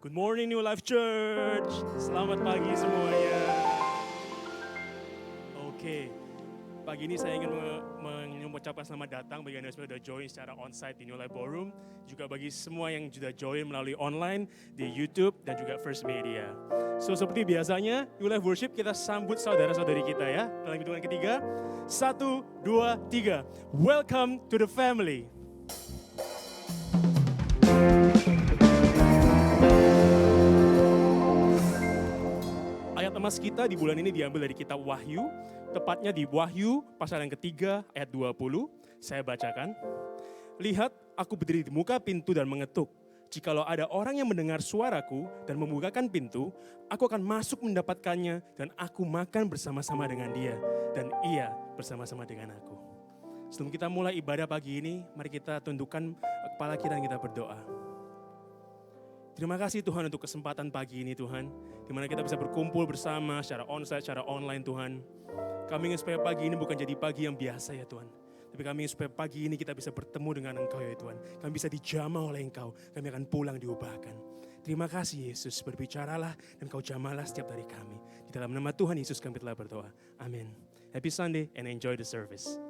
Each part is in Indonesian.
Good morning New Life Church. Selamat pagi semuanya. Oke, pagi ini saya ingin mengucapkan selamat datang bagi Anda yang sudah join secara onsite di New Life Ballroom. Juga bagi semua yang sudah join melalui online di YouTube dan juga First Media. So seperti biasanya, New Life Worship kita sambut saudara-saudari kita ya. Dalam hitungan ketiga, 1, 2, 3. Welcome to the family. Ayat emas kita di bulan ini diambil dari kitab Wahyu, tepatnya di Wahyu pasal yang ketiga ayat 20. Saya bacakan. Lihat, aku berdiri di muka pintu dan mengetuk. Jikalau ada orang yang mendengar suaraku dan membukakan pintu, aku akan masuk mendapatkannya dan aku makan bersama-sama dengan dia dan ia bersama-sama dengan aku. Sebelum kita mulai ibadah pagi ini, mari kita tundukkan kepala kita dan kita berdoa. Terima kasih Tuhan untuk kesempatan pagi ini Tuhan, di mana kita bisa berkumpul bersama secara onsite, secara online Tuhan. Kami ingin supaya pagi ini bukan jadi pagi yang biasa ya Tuhan, tapi kami ingin supaya pagi ini kita bisa bertemu dengan Engkau ya Tuhan. Kami bisa dijamah oleh Engkau, kami akan pulang diubahkan. Terima kasih Yesus, berbicaralah dan Kau jamalah setiap dari kami. Di dalam nama Tuhan Yesus kami telah berdoa. Amin. Happy Sunday and enjoy the service.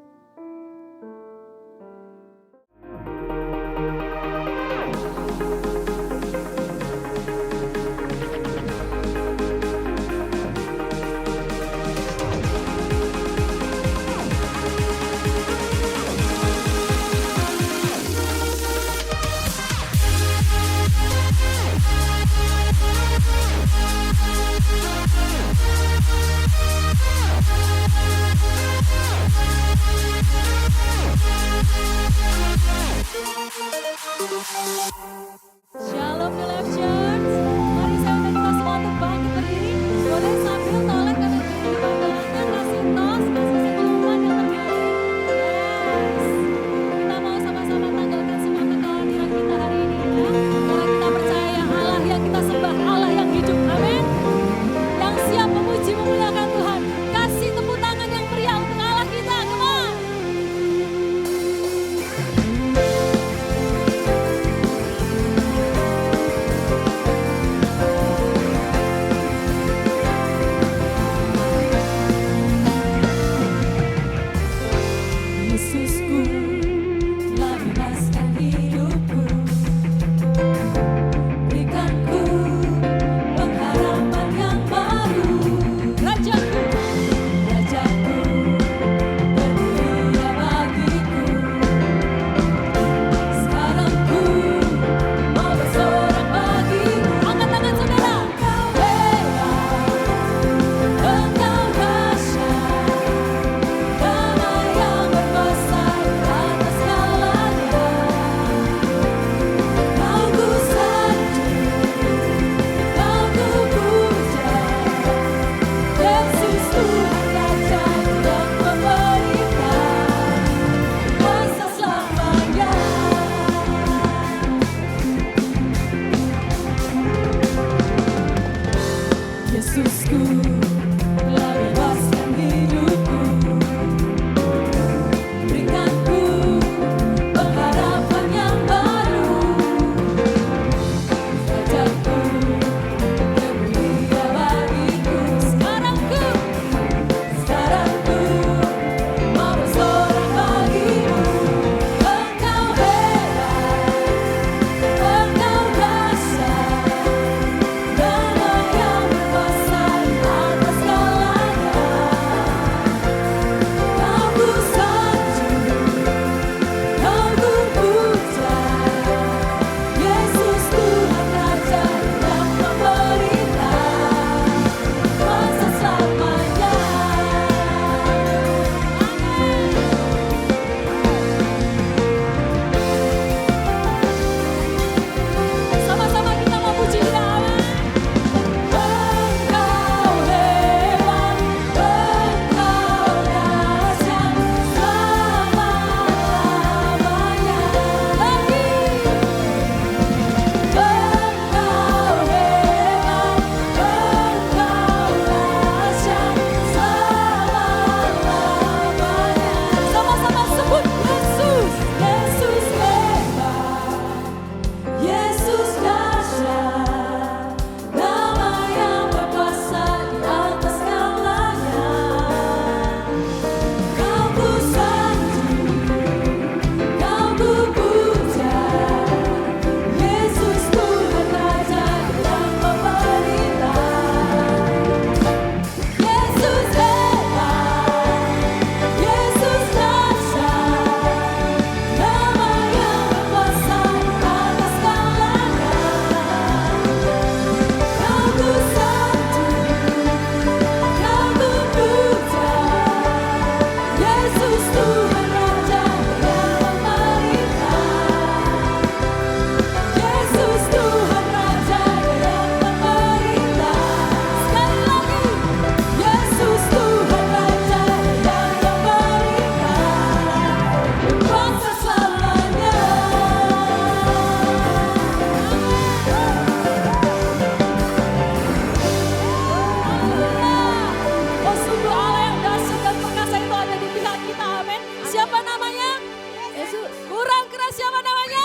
siapa namanya?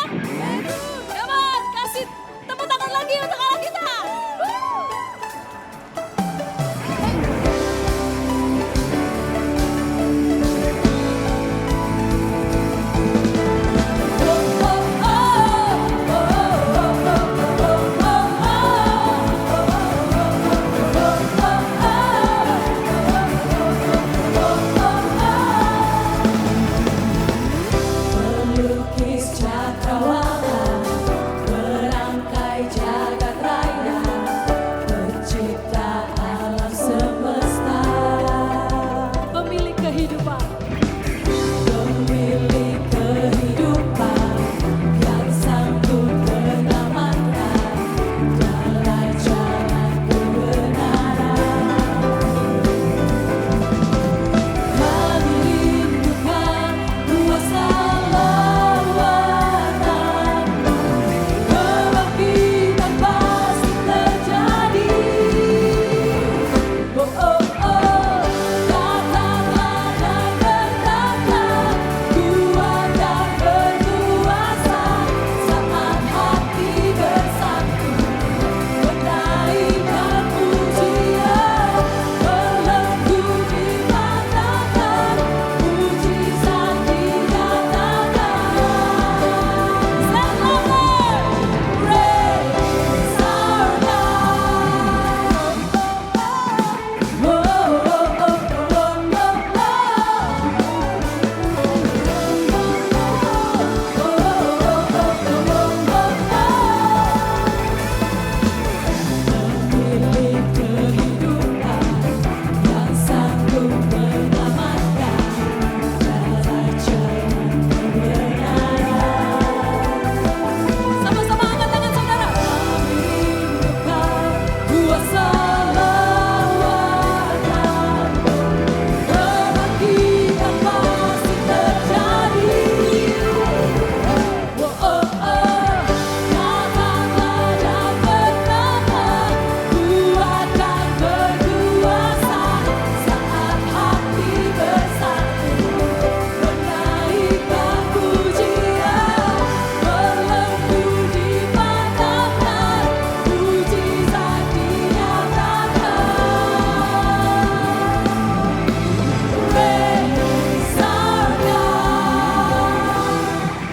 Come on, kasih tepuk tangan lagi untuk Allah kita. Pelukis cakrawala, merangkai jagat raya, pencipta alam semesta, Pemilik kehidupan. pemilik kehidupan yang sanggup menyelamatkan dalam jalan kebenaran. Kami rindukan kuasa lawanan-Mu, kebangkitan pasti terjadi. Oh, oh, oh, datanglah dan berkatlah, kuat dan berkuasa, saat hati bersatu, menaikkan pujian, belenggu dinyatakan, mujizat dinyatakan. Stand longer, praise our God. Oh, oh, oh, oh, Pemilik kehidupan yang sanggup menyelamatkan dalam jalan kebenaran. Sama-sama angkat tangan saudara. Kami rindukan kuasa lawanan-Mu, kebangkitan pasti terjadi. Oh, oh, oh, datanglah dan berkatlah, kuat dan berkuasa, saat hati bersatu, menaikkan pujian, belenggu dipatahkan, mujizat dinyatakan. Praise our God.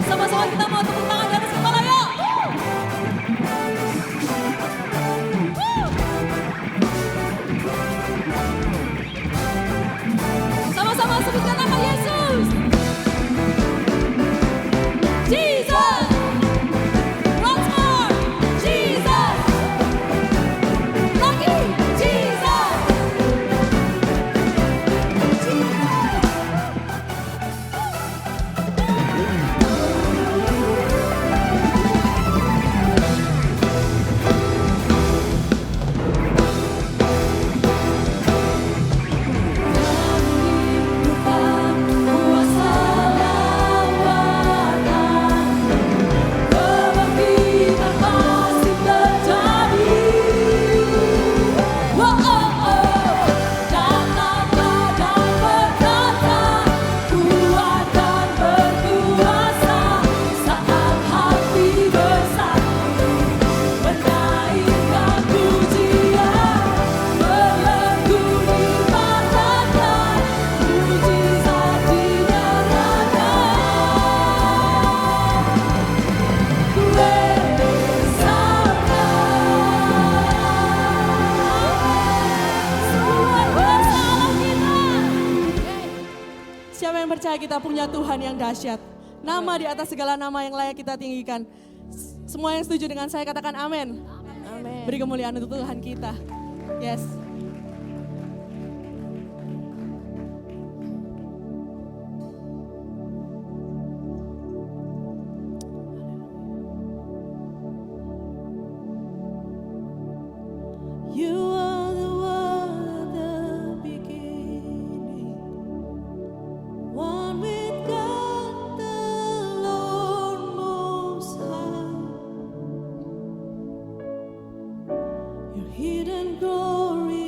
Sama-sama kita mau tepuk tangan di atas kepala yuk. Sama-sama sebutkan nama Yesus. Jesus. Once more. Jesus. Lagi. Jesus. Rindukan kuasa lawanan-Mu, kebangkitan pasti terjadi. Oh, oh, oh, datanglah dan berkatlah, kuat dan berkuasa, saat hati bersatu, menaikkan pujian, belenggu dipatahkan, mujizat dinyatakan. Praise our Siapa yang percaya kita punya Tuhan yang dahsyat? Nama di atas segala nama yang layak kita tinggikan. Semua yang setuju dengan saya katakan amin. Beri kemuliaan untuk Tuhan kita. Yes. You are the one at the beginning, one with God the Lord Most High. Your hidden glory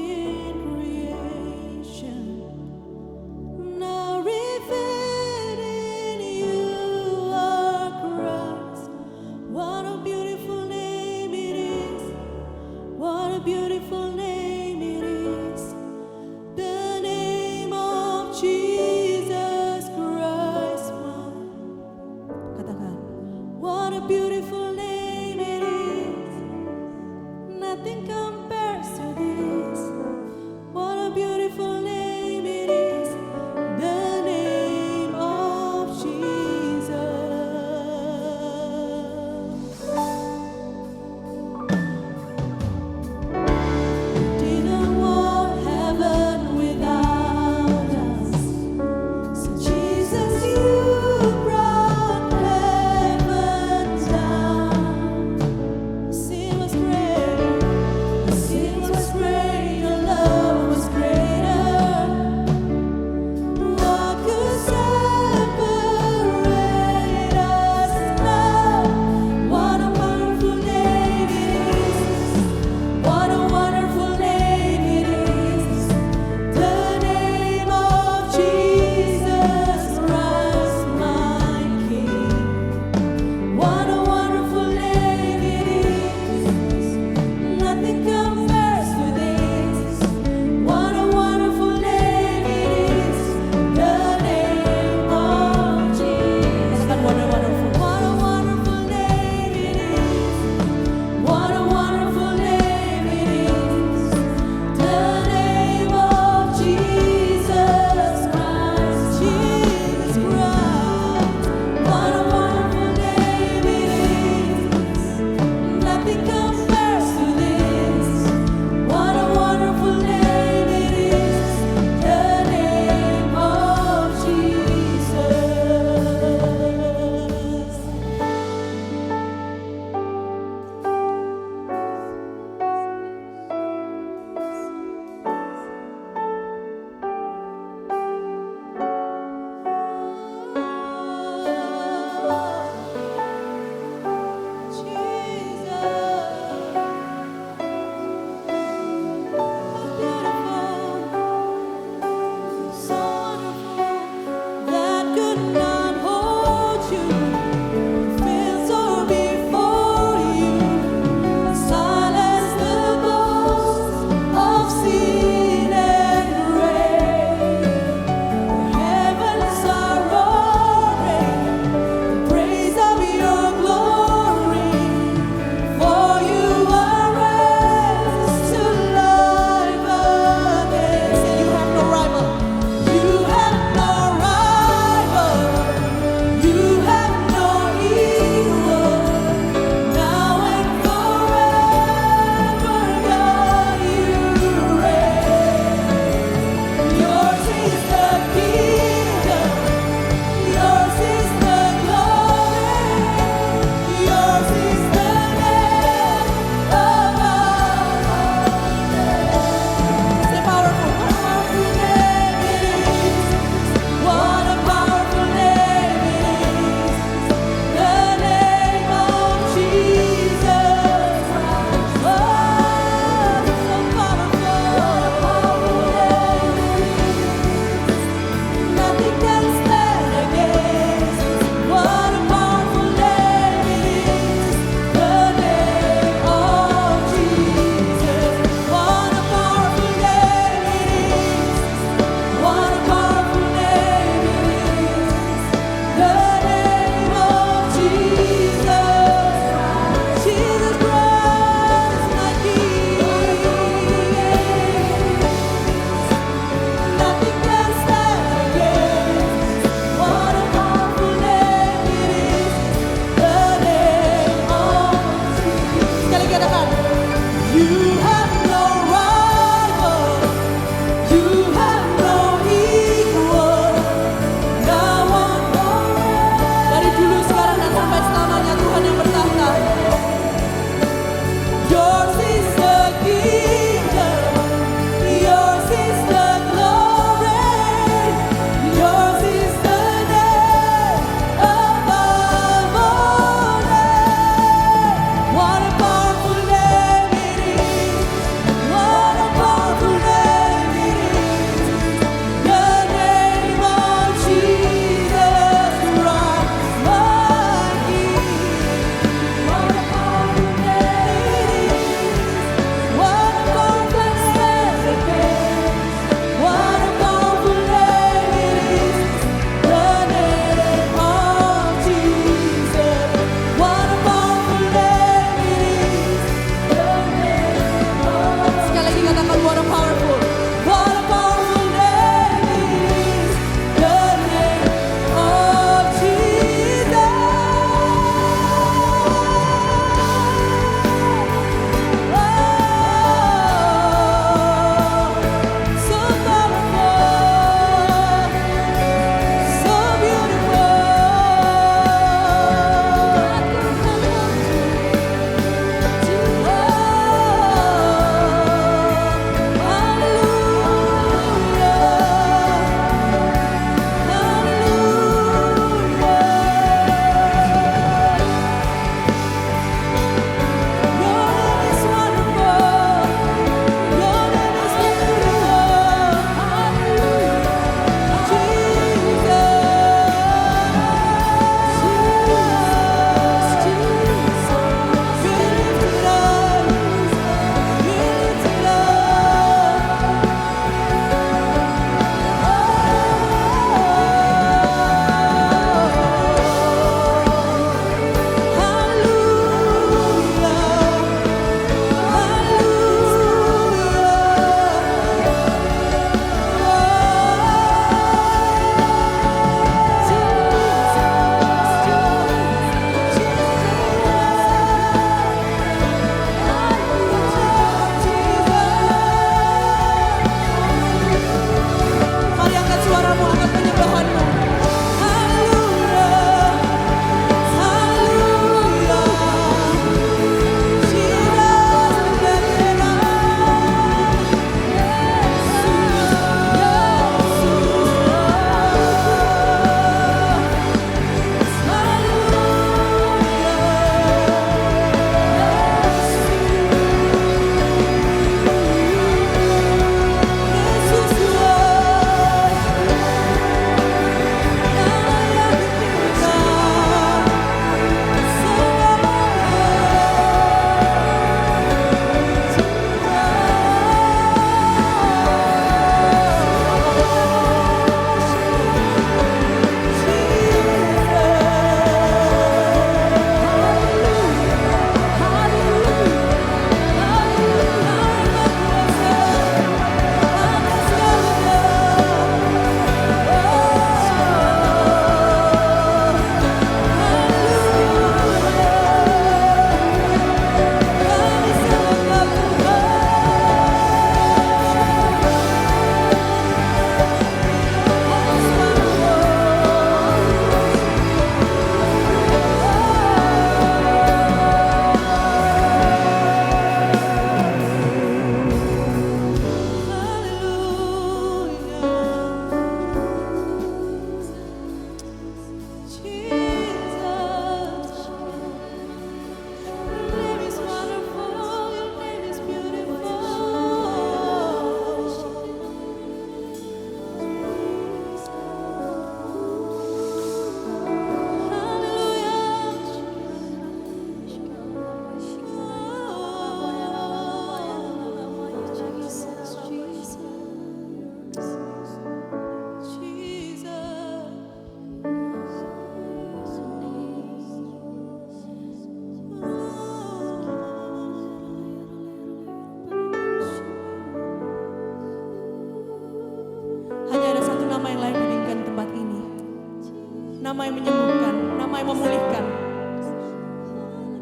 Nama yang menyembuhkan, nama yang memulihkan.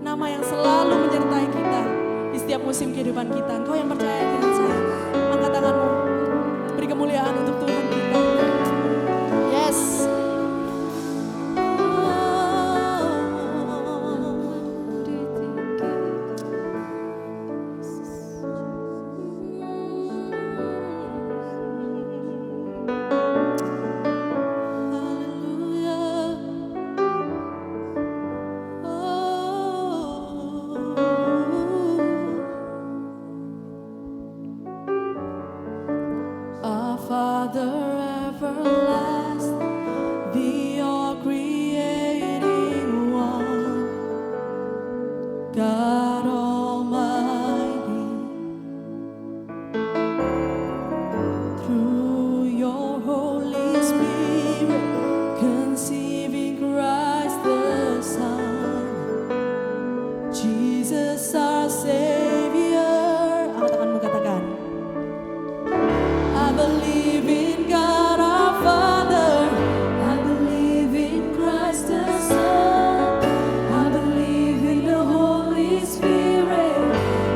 Nama yang selalu menyertai kita di setiap musim kehidupan kita. Engkau yang percaya dengan saya, angkat tanganmu. Beri kemuliaan untuk Tuhan kita. Yes. Our Father everlasting, the all-creating one, God Almighty, through your Holy Spirit, conceiving Christ the Son, Jesus our Savior. Angkat tanganmu, katakan. I believe in God our Father. I believe in Christ the Son. I believe in the Holy Spirit.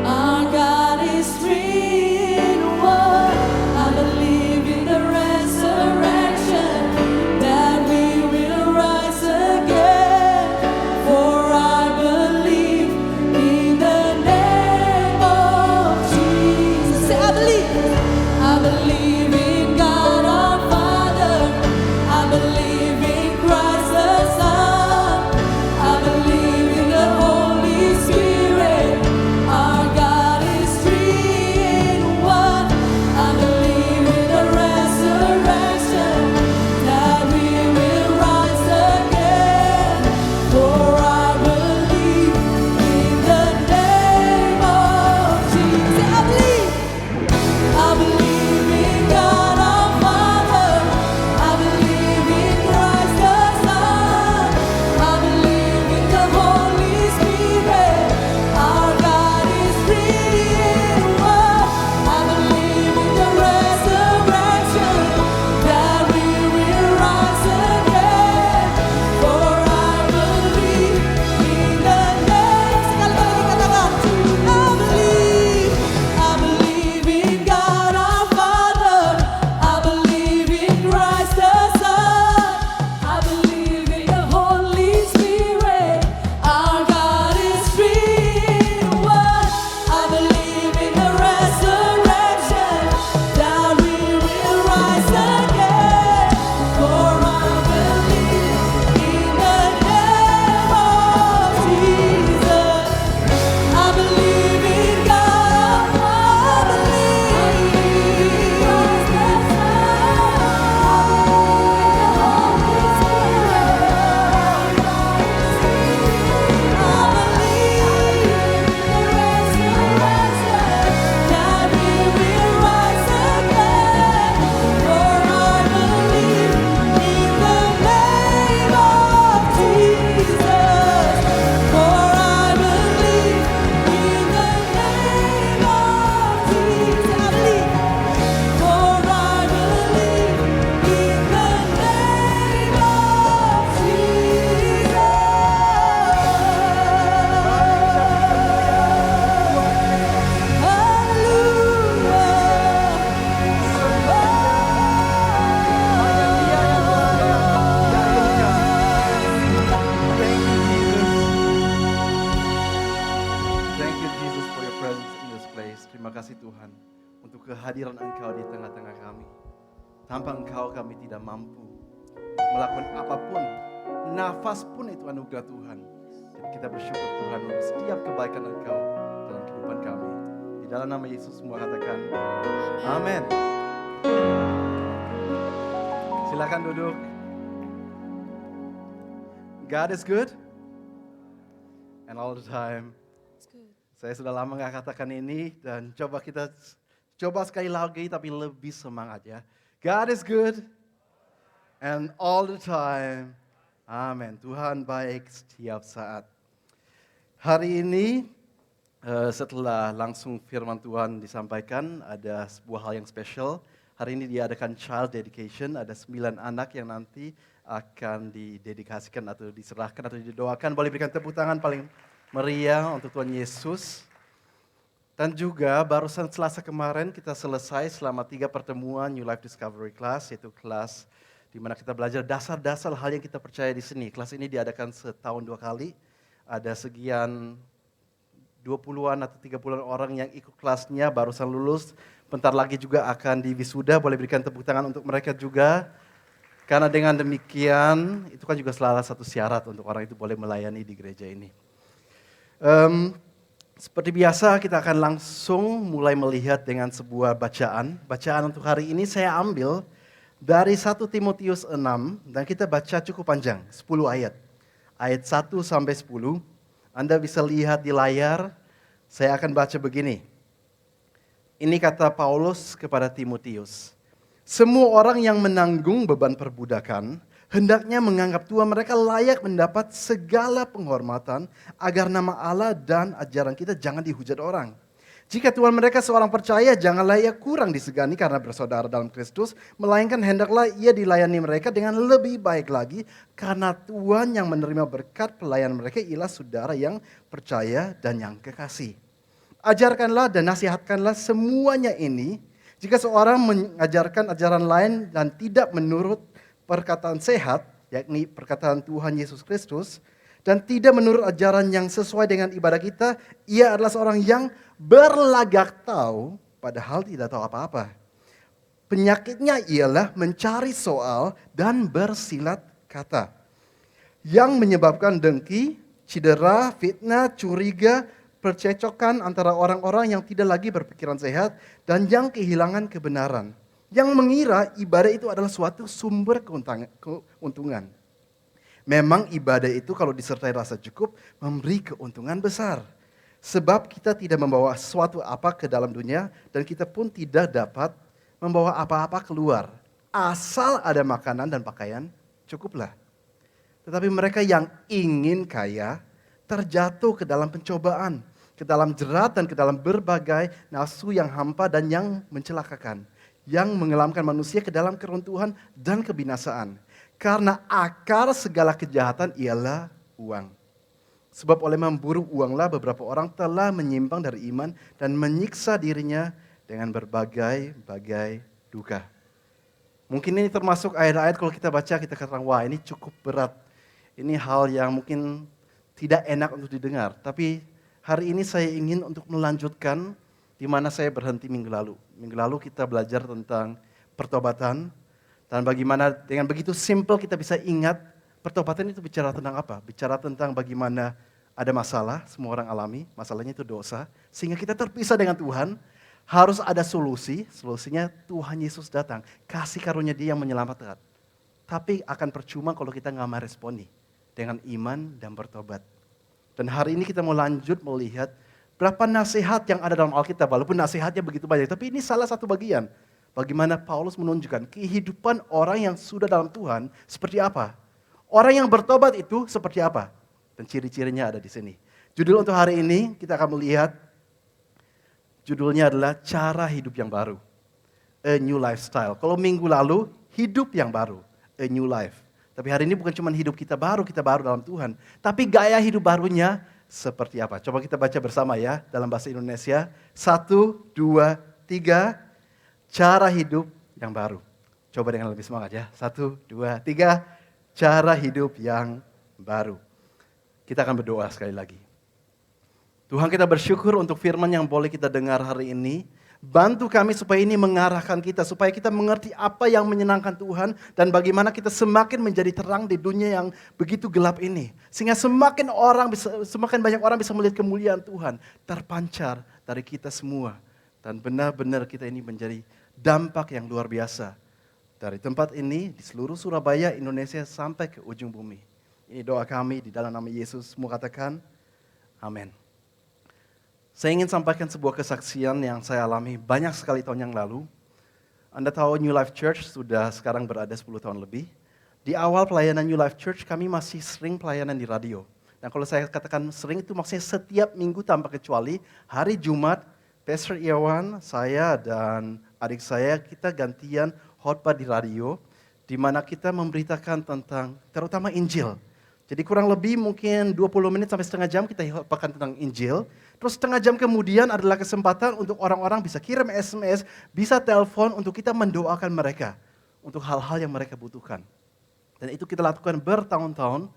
Our God is three in one. I believe in the resurrection, that we will rise again. For I believe in the name of Jesus. Say, I believe. I believe in God our Father. I believe in Christ the Son. I believe in the Holy Spirit. Our God is three in one. I believe in the resurrection, that we will rise again. For I believe in the name of Jesus. I believe. I believe in God our Father. I believe in Christ the Son. I believe in the Holy Spirit. Our God is three in one. I believe in the resurrection, that we will rise again. For I believe in the name. Sekali lagi katakan. I believe in God our Father. I believe in Christ the Son. I believe in the Holy Spirit. Our God is three in one. I believe in the resurrection, that we will rise again. For I believe in the name of Jesus. I believe in God. I believe in Christ the Thank you Jesus for your presence in this place. Terima kasih Tuhan untuk kehadiran Engkau di tengah-tengah kami. Tanpa Engkau kami tidak mampu melakukan apapun. Nafas pun itu anugerah Tuhan. Jadi kita bersyukur Tuhan untuk setiap kebaikan Engkau dalam kehidupan kami. Di dalam nama Yesus semua katakan amin. Silakan duduk. God is good and all the time. Saya sudah lama gak katakan ini dan coba sekali lagi tapi lebih semangat ya. God is good and all the time. Amin. Tuhan baik setiap saat. Hari ini setelah langsung firman Tuhan disampaikan, ada sebuah hal yang spesial. Hari ini diadakan child dedication, ada 9 anak yang nanti akan didedikasikan atau diserahkan atau didoakan. Boleh berikan tepuk tangan paling meriah untuk Tuhan Yesus. Dan juga barusan Selasa kemarin kita selesai selama 3 pertemuan New Life Discovery Class, yaitu kelas di mana kita belajar dasar-dasar hal yang kita percaya di sini. Kelas ini diadakan setahun 2 kali. Ada sekian 20-an atau 30-an orang yang ikut kelasnya barusan lulus. Bentar lagi juga akan diwisuda, boleh berikan tepuk tangan untuk mereka juga. Karena dengan demikian, itu kan juga salah satu syarat untuk orang itu boleh melayani di gereja ini. Seperti biasa kita akan langsung mulai melihat dengan sebuah bacaan. Bacaan untuk hari ini saya ambil dari 1 Timotius 6 dan kita baca cukup panjang, 10 ayat. Ayat 1 sampai 10. Anda bisa lihat di layar, saya akan baca begini. Ini kata Paulus kepada Timotius. Semua orang yang menanggung beban perbudakan, hendaknya menganggap Tuhan mereka layak mendapat segala penghormatan, agar nama Allah dan ajaran kita jangan dihujat orang. Jika Tuhan mereka seorang percaya, janganlah ia kurang disegani karena bersaudara dalam Kristus, melainkan hendaklah ia dilayani mereka dengan lebih baik lagi, karena Tuhan yang menerima berkat pelayanan mereka ialah saudara yang percaya dan yang kekasih. Ajarkanlah dan nasihatkanlah semuanya ini. Jika seorang mengajarkan ajaran lain dan tidak menurut perkataan sehat, yakni perkataan Tuhan Yesus Kristus, dan tidak menurut ajaran yang sesuai dengan ibadah kita, ia adalah seorang yang berlagak tahu, padahal tidak tahu apa-apa. Penyakitnya ialah mencari soal dan bersilat kata, yang menyebabkan dengki, cedera, fitnah, curiga, percecokan antara orang-orang yang tidak lagi berpikiran sehat dan yang kehilangan kebenaran. Yang mengira ibadah itu adalah suatu sumber keuntungan. Memang ibadah itu kalau disertai rasa cukup memberi keuntungan besar. Sebab kita tidak membawa sesuatu apa ke dalam dunia dan kita pun tidak dapat membawa apa-apa keluar. Asal ada makanan dan pakaian cukuplah. Tetapi mereka yang ingin kaya terjatuh ke dalam pencobaan, ke dalam jerat dan ke dalam berbagai nafsu yang hampa dan yang mencelakakan, yang mengelamkan manusia ke dalam keruntuhan dan kebinasaan. Karena akar segala kejahatan ialah uang. Sebab oleh memburu uanglah beberapa orang telah menyimpang dari iman dan menyiksa dirinya dengan berbagai-bagai duka. Mungkin ini termasuk ayat-ayat kalau kita baca kita katakan wah ini cukup berat. Ini hal yang mungkin tidak enak untuk didengar. Tapi hari ini saya ingin untuk melanjutkan di mana saya berhenti minggu lalu. Minggu lalu kita belajar tentang pertobatan. Dan bagaimana dengan begitu simple kita bisa ingat pertobatan itu bicara tentang apa? Bicara tentang bagaimana ada masalah, semua orang alami, masalahnya itu dosa. Sehingga kita terpisah dengan Tuhan, harus ada solusi. Solusinya Tuhan Yesus datang, kasih karunia Dia yang menyelamatkan. Tapi akan percuma kalau kita nggak meresponi dengan iman dan bertobat. Dan hari ini kita mau lanjut melihat berapa nasihat yang ada dalam Alkitab. Walaupun nasihatnya begitu banyak, tapi ini salah satu bagian. Bagaimana Paulus menunjukkan kehidupan orang yang sudah dalam Tuhan seperti apa. Orang yang bertobat itu seperti apa. Dan ciri-cirinya ada di sini. Judul untuk hari ini kita akan melihat, judulnya adalah cara hidup yang baru. A new lifestyle. Kalau minggu lalu, hidup yang baru. A new life. Tapi hari ini bukan cuma hidup kita baru dalam Tuhan. Tapi gaya hidup barunya seperti apa. Coba kita baca bersama ya dalam bahasa Indonesia. 1, 2, 3. Cara hidup yang baru. Coba dengan lebih semangat ya. 1, 2, 3. Cara hidup yang baru. Kita akan berdoa sekali lagi. Tuhan kita bersyukur untuk firman yang boleh kita dengar hari ini. Bantu kami supaya ini mengarahkan kita. Supaya kita mengerti apa yang menyenangkan Tuhan. Dan bagaimana kita semakin menjadi terang di dunia yang begitu gelap ini. Sehingga semakin banyak orang bisa melihat kemuliaan Tuhan. Terpancar dari kita semua. Dan benar-benar kita ini menjadi dampak yang luar biasa. Dari tempat ini, di seluruh Surabaya, Indonesia, sampai ke ujung bumi. Ini doa kami di dalam nama Yesus. Semua katakan, amin. Saya ingin sampaikan sebuah kesaksian yang saya alami banyak sekali tahun yang lalu. Anda tahu New Life Church sudah sekarang berada 10 tahun lebih. Di awal pelayanan New Life Church, kami masih sering pelayanan di radio. Dan kalau saya katakan sering itu maksudnya setiap minggu tanpa kecuali, hari Jumat, Pastor Iwan, saya dan adik saya, kita gantian khotbah di radio, di mana kita memberitakan tentang terutama Injil. Jadi kurang lebih mungkin 20 menit sampai setengah jam kita khotbahkan tentang Injil. Terus setengah jam kemudian adalah kesempatan untuk orang-orang bisa kirim SMS, bisa telepon untuk kita mendoakan mereka. Untuk hal-hal yang mereka butuhkan. Dan itu kita lakukan bertahun-tahun.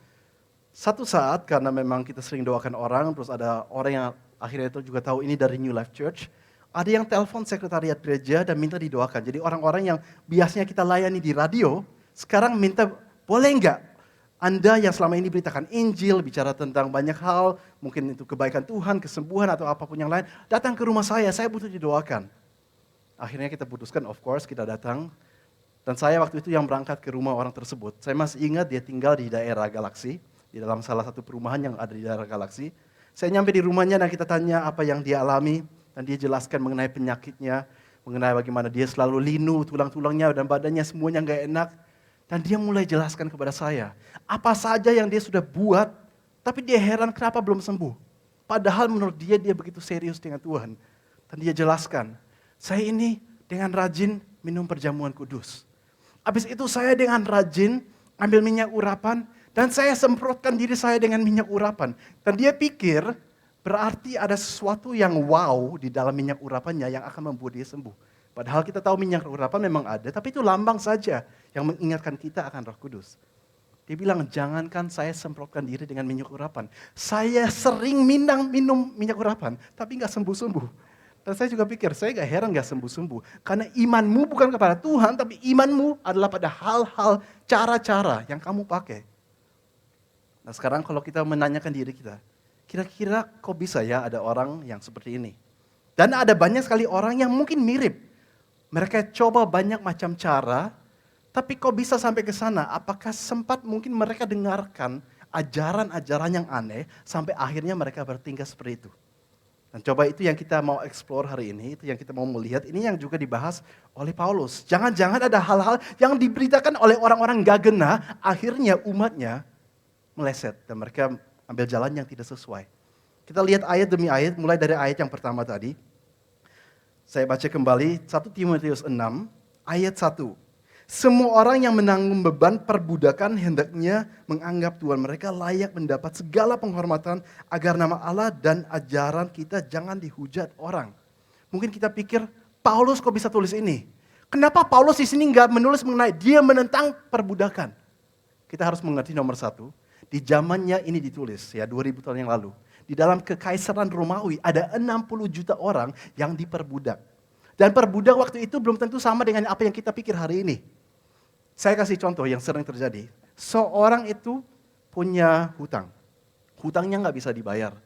Satu saat karena memang kita sering doakan orang, terus ada orang yang akhirnya itu juga tahu ini dari New Life Church. Ada yang telepon sekretariat gereja dan minta didoakan. Jadi orang-orang yang biasanya kita layani di radio, sekarang minta boleh enggak Anda yang selama ini beritakan Injil, bicara tentang banyak hal, mungkin itu kebaikan Tuhan, kesembuhan atau apapun yang lain, datang ke rumah saya butuh didoakan. Akhirnya kita putuskan, of course kita datang. Dan saya waktu itu yang berangkat ke rumah orang tersebut. Saya masih ingat dia tinggal di daerah Galaksi, di dalam salah satu perumahan yang ada di daerah Galaksi. Saya nyampe di rumahnya dan kita tanya apa yang dia alami. Dan dia jelaskan mengenai penyakitnya, mengenai bagaimana dia selalu linu, tulang-tulangnya dan badannya semuanya nggak enak. Dan dia mulai jelaskan kepada saya, apa saja yang dia sudah buat, tapi dia heran kenapa belum sembuh. Padahal menurut dia begitu serius dengan Tuhan. Dan dia jelaskan, saya ini dengan rajin minum perjamuan kudus. Habis itu saya dengan rajin ambil minyak urapan, dan saya semprotkan diri saya dengan minyak urapan. Dan dia pikir, berarti ada sesuatu yang wow di dalam minyak urapannya yang akan membuat dia sembuh. Padahal kita tahu minyak urapan memang ada, tapi itu lambang saja yang mengingatkan kita akan Roh Kudus. Dia bilang, jangankan saya semprotkan diri dengan minyak urapan. Saya sering minum minyak urapan, tapi nggak sembuh-sembuh. Dan saya juga pikir, saya nggak heran nggak sembuh-sembuh. Karena imanmu bukan kepada Tuhan, tapi imanmu adalah pada hal-hal, cara-cara yang kamu pakai. Nah sekarang kalau kita menanyakan diri kita, kira-kira kok bisa ya ada orang yang seperti ini? Dan ada banyak sekali orang yang mungkin mirip. Mereka coba banyak macam cara, tapi kok bisa sampai ke sana? Apakah sempat mungkin mereka dengarkan ajaran-ajaran yang aneh, sampai akhirnya mereka bertingkah seperti itu? Dan coba itu yang kita mau explore hari ini, itu yang kita mau melihat, ini yang juga dibahas oleh Paulus. Jangan-jangan ada hal-hal yang diberitakan oleh orang-orang gak gena, akhirnya umatnya meleset dan mereka ambil jalan yang tidak sesuai. Kita lihat ayat demi ayat, mulai dari ayat yang pertama tadi. Saya baca kembali 1 Timotius 6 ayat 1. Semua orang yang menanggung beban perbudakan hendaknya menganggap Tuhan mereka layak mendapat segala penghormatan agar nama Allah dan ajaran kita jangan dihujat orang. Mungkin kita pikir, Paulus kok bisa tulis ini? Kenapa Paulus di sini nggak menulis mengenai dia menentang perbudakan? Kita harus mengerti nomor satu, di zamannya ini ditulis ya 2000 tahun yang lalu. Di dalam kekaisaran Romawi ada 60 juta orang yang diperbudak. Dan perbudak waktu itu belum tentu sama dengan apa yang kita pikir hari ini. Saya kasih contoh yang sering terjadi. Seorang itu punya hutang. Hutangnya nggak bisa dibayar.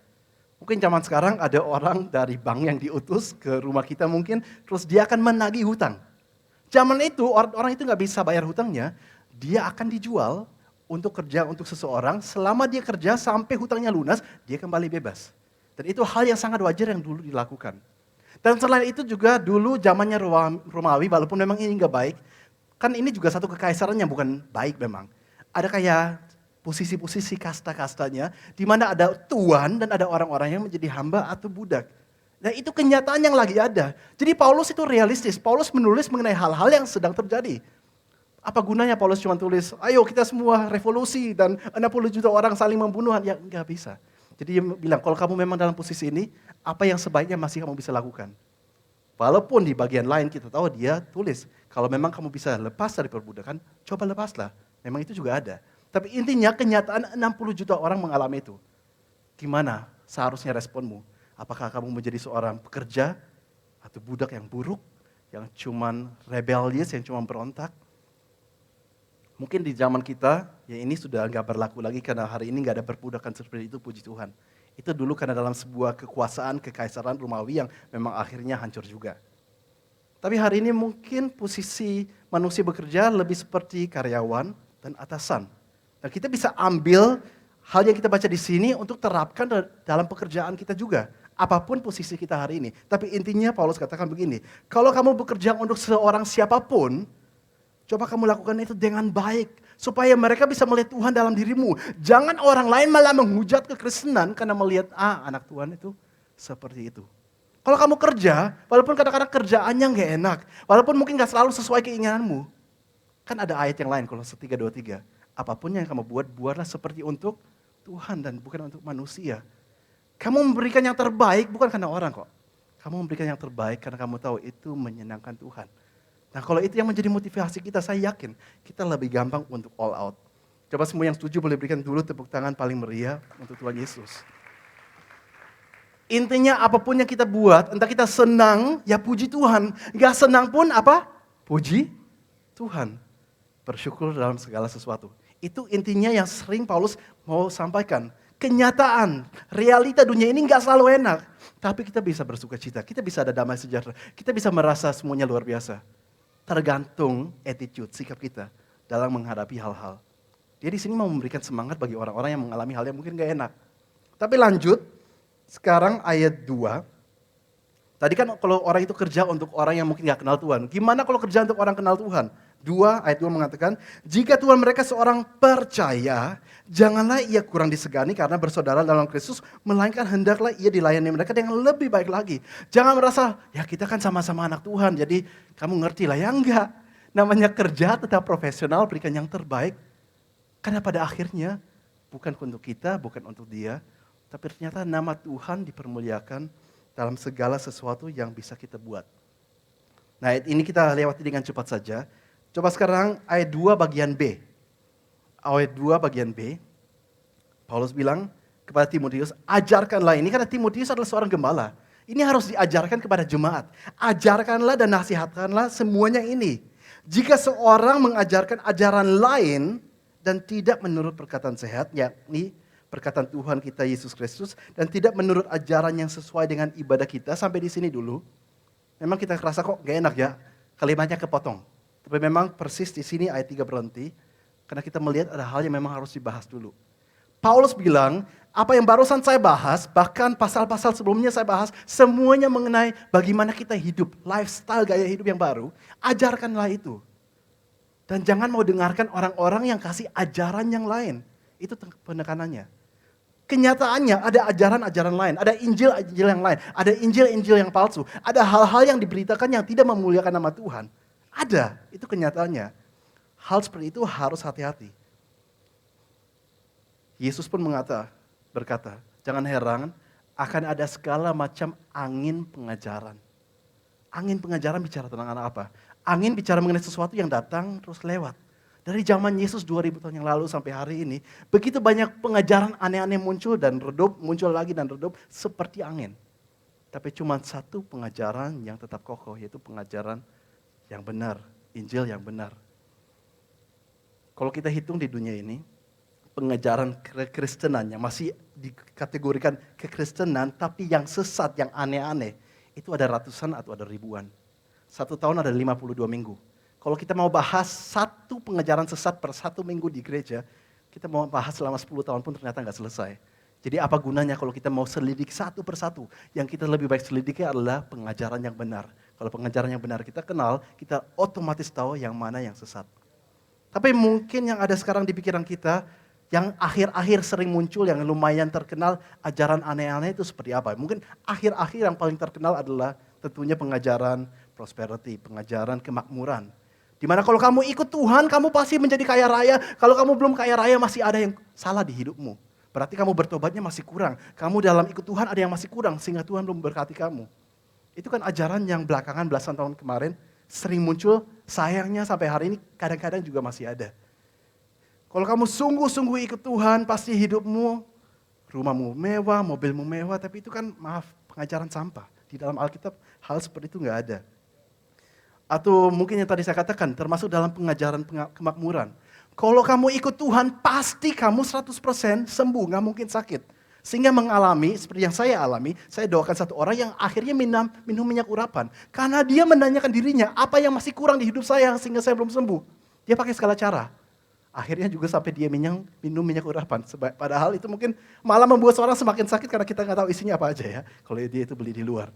Mungkin zaman sekarang ada orang dari bank yang diutus ke rumah kita mungkin, terus dia akan menagih hutang. Zaman itu orang itu nggak bisa bayar hutangnya, dia akan dijual untuk kerja untuk seseorang, selama dia kerja sampai hutangnya lunas, dia kembali bebas. Dan itu hal yang sangat wajar yang dulu dilakukan. Dan selain itu juga dulu zamannya Romawi, walaupun memang ini nggak baik, kan ini juga satu kekaisaran yang bukan baik memang. Ada kayak posisi-posisi kasta-kastanya, di mana ada tuan dan ada orang-orang yang menjadi hamba atau budak. Nah itu kenyataan yang lagi ada. Jadi Paulus itu realistis, Paulus menulis mengenai hal-hal yang sedang terjadi. Apa gunanya Paulus cuma tulis, ayo kita semua revolusi dan 60 juta orang saling membunuh, ya enggak bisa. Jadi dia bilang, kalau kamu memang dalam posisi ini, apa yang sebaiknya masih kamu bisa lakukan? Walaupun di bagian lain kita tahu dia tulis, kalau memang kamu bisa lepas dari perbudakan, coba lepaslah. Memang itu juga ada. Tapi intinya kenyataan 60 juta orang mengalami itu. Gimana seharusnya responmu? Apakah kamu menjadi seorang pekerja atau budak yang buruk, yang cuman rebellious, yang cuma berontak? Mungkin di zaman kita, ya ini sudah nggak berlaku lagi karena hari ini nggak ada perbudakan seperti itu, puji Tuhan. Itu dulu karena dalam sebuah kekuasaan, kekaisaran Romawi yang memang akhirnya hancur juga. Tapi hari ini mungkin posisi manusia bekerja lebih seperti karyawan dan atasan. Dan kita bisa ambil hal yang kita baca di sini untuk terapkan dalam pekerjaan kita juga. Apapun posisi kita hari ini. Tapi intinya Paulus katakan begini, kalau kamu bekerja untuk seorang siapapun, coba kamu lakukan itu dengan baik. Supaya mereka bisa melihat Tuhan dalam dirimu. Jangan orang lain malah menghujat kekristenan karena melihat, anak Tuhan itu seperti itu. Kalau kamu kerja, walaupun kadang-kadang kerjaannya nggak enak, walaupun mungkin nggak selalu sesuai keinginanmu, kan ada ayat yang lain, Kolose 3:23. Apapun yang kamu buat, buatlah seperti untuk Tuhan dan bukan untuk manusia. Kamu memberikan yang terbaik bukan karena orang kok. Kamu memberikan yang terbaik karena kamu tahu itu menyenangkan Tuhan. Nah kalau itu yang menjadi motivasi kita, saya yakin kita lebih gampang untuk all out. Coba semua yang setuju boleh berikan dulu tepuk tangan paling meriah untuk Tuhan Yesus. Intinya apapun yang kita buat, entah kita senang, ya puji Tuhan. Gak senang pun apa? Puji Tuhan. Bersyukur dalam segala sesuatu. Itu intinya yang sering Paulus mau sampaikan. Kenyataan, realita dunia ini gak selalu enak. Tapi kita bisa bersuka cita, kita bisa ada damai sejahtera. Kita bisa merasa semuanya luar biasa. Tergantung attitude, sikap kita dalam menghadapi hal-hal. Dia di sini mau memberikan semangat bagi orang-orang yang mengalami hal yang mungkin gak enak. Tapi lanjut, sekarang ayat 2. Tadi kan kalau orang itu kerja untuk orang yang mungkin gak kenal Tuhan. Gimana kalau kerja untuk orang kenal Tuhan? Ayat 2 mengatakan, jika Tuhan mereka seorang percaya, janganlah ia kurang disegani karena bersaudara dalam Kristus, melainkan hendaklah ia dilayani mereka dengan lebih baik lagi. Jangan merasa, ya kita kan sama-sama anak Tuhan, jadi kamu ngerti lah. Ya enggak, namanya kerja tetap profesional, berikan yang terbaik. Karena pada akhirnya, bukan untuk kita, bukan untuk dia, tapi ternyata nama Tuhan dipermuliakan dalam segala sesuatu yang bisa kita buat. Nah ayat ini kita lewati dengan cepat saja. Coba sekarang ayat 2 bagian B. Ayat 2 bagian B. Paulus bilang kepada Timotius, ajarkanlah ini karena Timotius adalah seorang gembala. Ini harus diajarkan kepada jemaat. Ajarkanlah dan nasihatkanlah semuanya ini. Jika seorang mengajarkan ajaran lain dan tidak menurut perkataan sehat, yakni perkataan Tuhan kita Yesus Kristus, dan tidak menurut ajaran yang sesuai dengan ibadah kita, sampai di sini dulu. Memang kita kerasa kok gak enak ya, kalimatnya kepotong. Tapi memang persis di sini ayat 3 berhenti, karena kita melihat ada hal yang memang harus dibahas dulu. Paulus bilang, apa yang barusan saya bahas, bahkan pasal-pasal sebelumnya saya bahas, semuanya mengenai bagaimana kita hidup, lifestyle, gaya hidup yang baru, ajarkanlah itu. Dan jangan mau dengarkan orang-orang yang kasih ajaran yang lain. Itu penekanannya. Kenyataannya ada ajaran-ajaran lain, ada Injil-Injil yang lain, ada Injil-Injil yang palsu, ada hal-hal yang diberitakan yang tidak memuliakan nama Tuhan. Ada, itu kenyataannya. Hal seperti itu harus hati-hati. Yesus pun berkata, jangan heran akan ada segala macam angin pengajaran. Angin pengajaran bicara tentang apa? Angin bicara mengenai sesuatu yang datang terus lewat. Dari zaman Yesus 2000 tahun yang lalu sampai hari ini, begitu banyak pengajaran aneh-aneh muncul dan redup, muncul lagi dan redup seperti angin. Tapi cuma satu pengajaran yang tetap kokoh, yaitu pengajaran yang benar, Injil yang benar. Kalau kita hitung di dunia ini, pengajaran kekristenan yang masih dikategorikan kekristenan, tapi yang sesat, yang aneh-aneh, itu ada ratusan atau ada ribuan. 1 tahun ada 52 minggu. Kalau kita mau bahas satu pengajaran sesat per 1 minggu di gereja, kita mau bahas selama 10 tahun pun ternyata nggak selesai. Jadi apa gunanya kalau kita mau selidik satu persatu? Yang kita lebih baik selidiki adalah pengajaran yang benar. Kalau pengajaran yang benar kita kenal, kita otomatis tahu yang mana yang sesat. Tapi mungkin yang ada sekarang di pikiran kita, yang akhir-akhir sering muncul, yang lumayan terkenal, ajaran aneh-aneh itu seperti apa? Mungkin akhir-akhir yang paling terkenal adalah tentunya pengajaran prosperity, pengajaran kemakmuran. Dimana kalau kamu ikut Tuhan, kamu pasti menjadi kaya raya. Kalau kamu belum kaya raya, masih ada yang salah di hidupmu. Berarti kamu bertobatnya masih kurang. Kamu dalam ikut Tuhan ada yang masih kurang, sehingga Tuhan belum memberkati kamu. Itu kan ajaran yang belakangan belasan tahun kemarin sering muncul, sayangnya sampai hari ini kadang-kadang juga masih ada. Kalau kamu sungguh-sungguh ikut Tuhan, pasti hidupmu, rumahmu mewah, mobilmu mewah, tapi itu kan maaf, pengajaran sampah. Di dalam Alkitab hal seperti itu nggak ada. Atau mungkin yang tadi saya katakan, termasuk dalam pengajaran kemakmuran. Kalau kamu ikut Tuhan, pasti kamu 100% sembuh, nggak mungkin sakit. Sehingga mengalami, seperti yang saya alami, saya doakan satu orang yang akhirnya minum minyak urapan. Karena dia menanyakan dirinya, apa yang masih kurang di hidup saya sehingga saya belum sembuh. Dia pakai segala cara. Akhirnya juga sampai dia minum minyak urapan. Padahal itu mungkin malah membuat seorang semakin sakit karena kita nggak tahu isinya apa aja ya. Kalau dia itu beli di luar.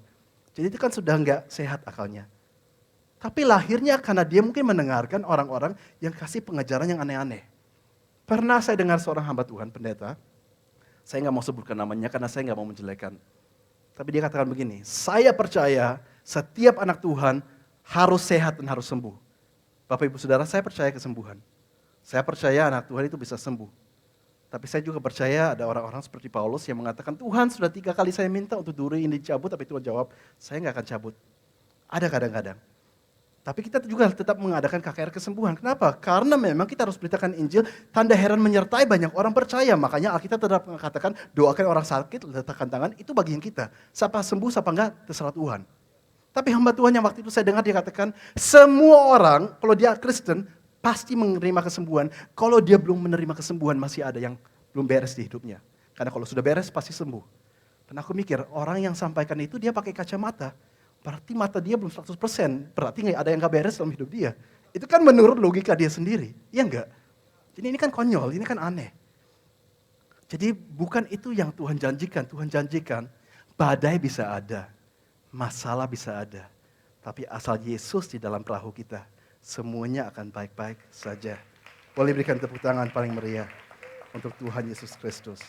Jadi itu kan sudah nggak sehat akalnya. Tapi lahirnya karena dia mungkin mendengarkan orang-orang yang kasih pengajaran yang aneh-aneh. Pernah saya dengar seorang hamba Tuhan, pendeta. Saya nggak mau sebutkan namanya karena saya nggak mau menjelekan. Tapi dia katakan begini, saya percaya setiap anak Tuhan harus sehat dan harus sembuh. Bapak Ibu Saudara, saya percaya kesembuhan. Saya percaya anak Tuhan itu bisa sembuh. Tapi saya juga percaya ada orang-orang seperti Paulus yang mengatakan, Tuhan sudah 3 kali saya minta untuk duri ini dicabut, tapi Tuhan jawab, saya nggak akan cabut. Ada kadang-kadang. Tapi kita juga tetap mengadakan KKR kesembuhan. Kenapa? Karena memang kita harus beritakan Injil, tanda heran menyertai banyak orang percaya. Makanya Alkitab tetap mengatakan, doakan orang sakit, letakkan tangan, itu bagian kita. Siapa sembuh, siapa enggak, terserah Tuhan. Tapi hamba Tuhan yang waktu itu saya dengar dia katakan, semua orang, kalau dia Kristen, pasti menerima kesembuhan. Kalau dia belum menerima kesembuhan, masih ada yang belum beres di hidupnya. Karena kalau sudah beres, pasti sembuh. Dan aku mikir, orang yang sampaikan itu dia pakai kacamata. Berarti mata dia belum 100%. Berarti nggak ada yang nggak beres dalam hidup dia. Itu kan menurut logika dia sendiri. Iya enggak? Jadi ini kan konyol, ini kan aneh. Jadi bukan itu yang Tuhan janjikan. Tuhan janjikan badai bisa ada, masalah bisa ada. Tapi asal Yesus di dalam perahu kita, semuanya akan baik-baik saja. Boleh berikan tepuk tangan paling meriah untuk Tuhan Yesus Kristus.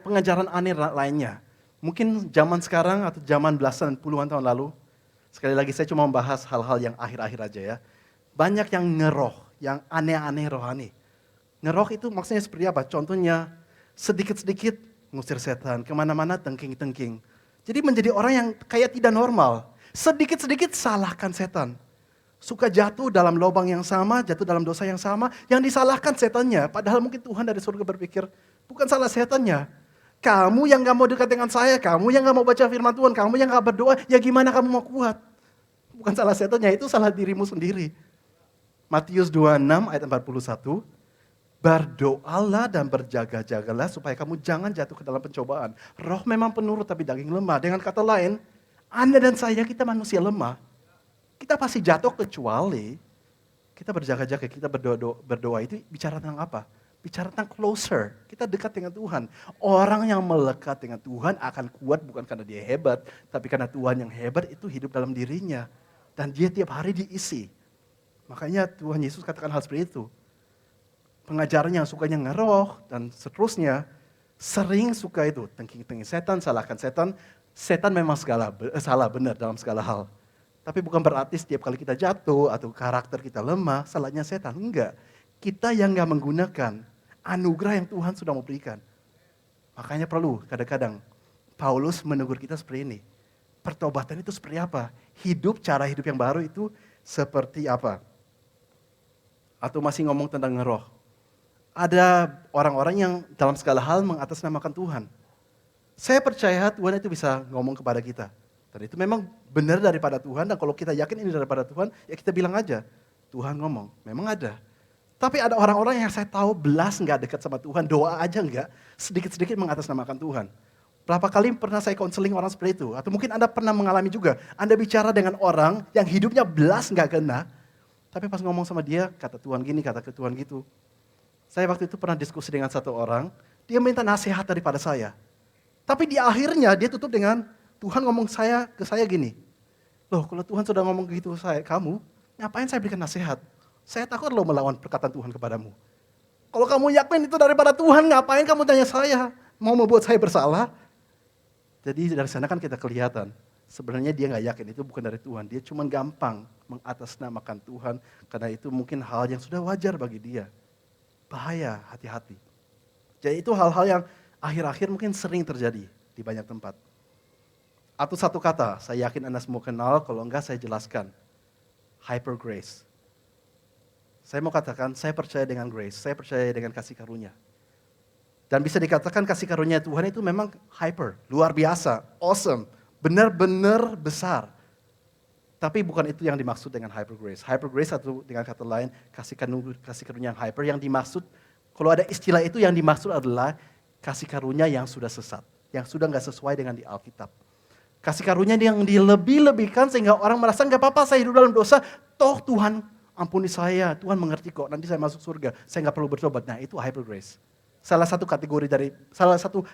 Pengajaran aneh lainnya, mungkin zaman sekarang atau zaman belasan puluhan tahun lalu, sekali lagi saya cuma membahas hal-hal yang akhir-akhir aja ya. Banyak yang ngeroh, yang aneh-aneh rohani. Ngeroh itu maksudnya seperti apa? Contohnya sedikit-sedikit ngusir setan, kemana-mana tengking-tengking. Jadi menjadi orang yang kayak tidak normal. Sedikit-sedikit salahkan setan. Suka jatuh dalam lubang yang sama, jatuh dalam dosa yang sama, yang disalahkan setannya. Padahal mungkin Tuhan dari surga berpikir, bukan salah setannya. Kamu yang gak mau dekat dengan saya, kamu yang gak mau baca firman Tuhan, kamu yang gak berdoa, ya gimana kamu mau kuat? Bukan salah setannya, itu salah dirimu sendiri. Matius 26 ayat 41, berdoalah dan berjaga-jagalah supaya kamu jangan jatuh ke dalam pencobaan. Roh memang penurut tapi daging lemah. Dengan kata lain, Anda dan saya kita manusia lemah. Kita pasti jatuh kecuali kita berjaga-jaga, kita berdoa itu bicara tentang apa? Bicara tentang closer, kita dekat dengan Tuhan. Orang yang melekat dengan Tuhan akan kuat bukan karena dia hebat, tapi karena Tuhan yang hebat itu hidup dalam dirinya. Dan dia tiap hari diisi. Makanya Tuhan Yesus katakan hal seperti itu. Pengajaran yang sukanya ngeroh dan seterusnya, sering suka itu, tengking-tengking setan, salahkan setan. Setan memang salah benar dalam segala hal. Tapi bukan berarti setiap kali kita jatuh atau karakter kita lemah, salahnya setan. Enggak. Kita yang gak menggunakan anugerah yang Tuhan sudah mau berikan. Makanya perlu kadang-kadang Paulus menegur kita seperti ini. Pertobatan itu seperti apa? Cara hidup yang baru itu seperti apa? Atau masih ngomong tentang ngeroh. Ada orang-orang yang dalam segala hal mengatasnamakan Tuhan. Saya percaya Tuhan itu bisa ngomong kepada kita. Dan itu memang benar daripada Tuhan, dan kalau kita yakin ini daripada Tuhan, ya kita bilang aja, Tuhan ngomong, memang ada. Tapi ada orang-orang yang saya tahu belas nggak dekat sama Tuhan, doa aja nggak, sedikit-sedikit mengatasnamakan Tuhan. Berapa kali pernah saya konseling orang seperti itu, atau mungkin Anda pernah mengalami juga, Anda bicara dengan orang yang hidupnya belas nggak kena, tapi pas ngomong sama dia, kata Tuhan gini, kata ke Tuhan gitu. Saya waktu itu pernah diskusi dengan satu orang, dia minta nasihat daripada saya. Tapi di akhirnya dia tutup dengan, Tuhan ngomong ke saya gini, loh kalau Tuhan sudah ngomong gitu kamu, ngapain saya berikan nasihat? Saya takut loh melawan perkataan Tuhan kepadamu. Kalau kamu yakin itu daripada Tuhan, ngapain kamu tanya saya? Mau membuat saya bersalah? Jadi dari sana kan kita kelihatan, sebenarnya dia gak yakin itu bukan dari Tuhan. Dia cuma gampang mengatasnamakan Tuhan, karena itu mungkin hal yang sudah wajar bagi dia. Bahaya, hati-hati. Jadi itu hal-hal yang akhir-akhir mungkin sering terjadi di banyak tempat. Atau satu kata, saya yakin Anda semua kenal, kalau enggak saya jelaskan. Hyper grace. Saya mau katakan, saya percaya dengan grace, saya percaya dengan kasih karunia. Dan bisa dikatakan kasih karunia Tuhan itu memang hyper, luar biasa, awesome, benar-benar besar. Tapi bukan itu yang dimaksud dengan hyper grace. Hyper grace atau dengan kata lain, kasih karunia yang hyper, yang dimaksud, kalau ada istilah itu yang dimaksud adalah kasih karunia yang sudah sesat, yang sudah nggak sesuai dengan di Alkitab. Kasih karunia yang dilebih-lebihkan sehingga orang merasa nggak apa-apa saya hidup dalam dosa, toh Tuhan ampuni saya, Tuhan mengerti kok, nanti saya masuk surga, saya nggak perlu bertobat. Nah itu hyper grace. Salah satu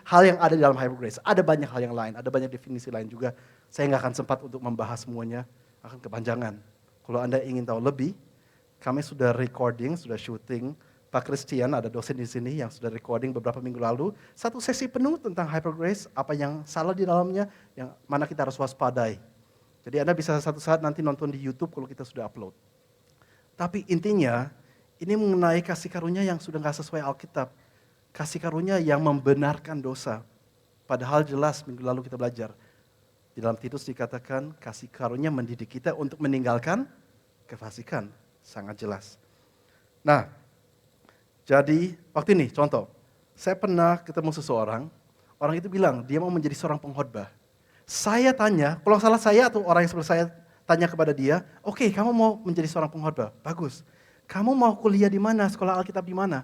hal yang ada di dalam hyper grace. Ada banyak hal yang lain, ada banyak definisi lain juga. Saya nggak akan sempat untuk membahas semuanya, akan kepanjangan. Kalau Anda ingin tahu lebih, kami sudah recording, sudah syuting Pak Christian, ada dosen di sini yang sudah recording beberapa minggu lalu, satu sesi penuh tentang hyper grace, apa yang salah di dalamnya, yang mana kita harus waspadai. Jadi Anda bisa satu saat nanti nonton di YouTube kalau kita sudah upload. Tapi intinya, ini mengenai kasih karunia yang sudah nggak sesuai Alkitab. Kasih karunia yang membenarkan dosa. Padahal jelas minggu lalu kita belajar. Di dalam Titus dikatakan kasih karunia mendidik kita untuk meninggalkan kefasikan. Sangat jelas. Nah, jadi waktu ini contoh. Saya pernah ketemu seseorang, orang itu bilang dia mau menjadi seorang pengkhotbah. Saya tanya, kalau salah saya atau orang yang sebelah saya tanya kepada dia, oke, kamu mau menjadi seorang pengkhotbah, bagus. Kamu mau kuliah di mana, sekolah Alkitab di mana?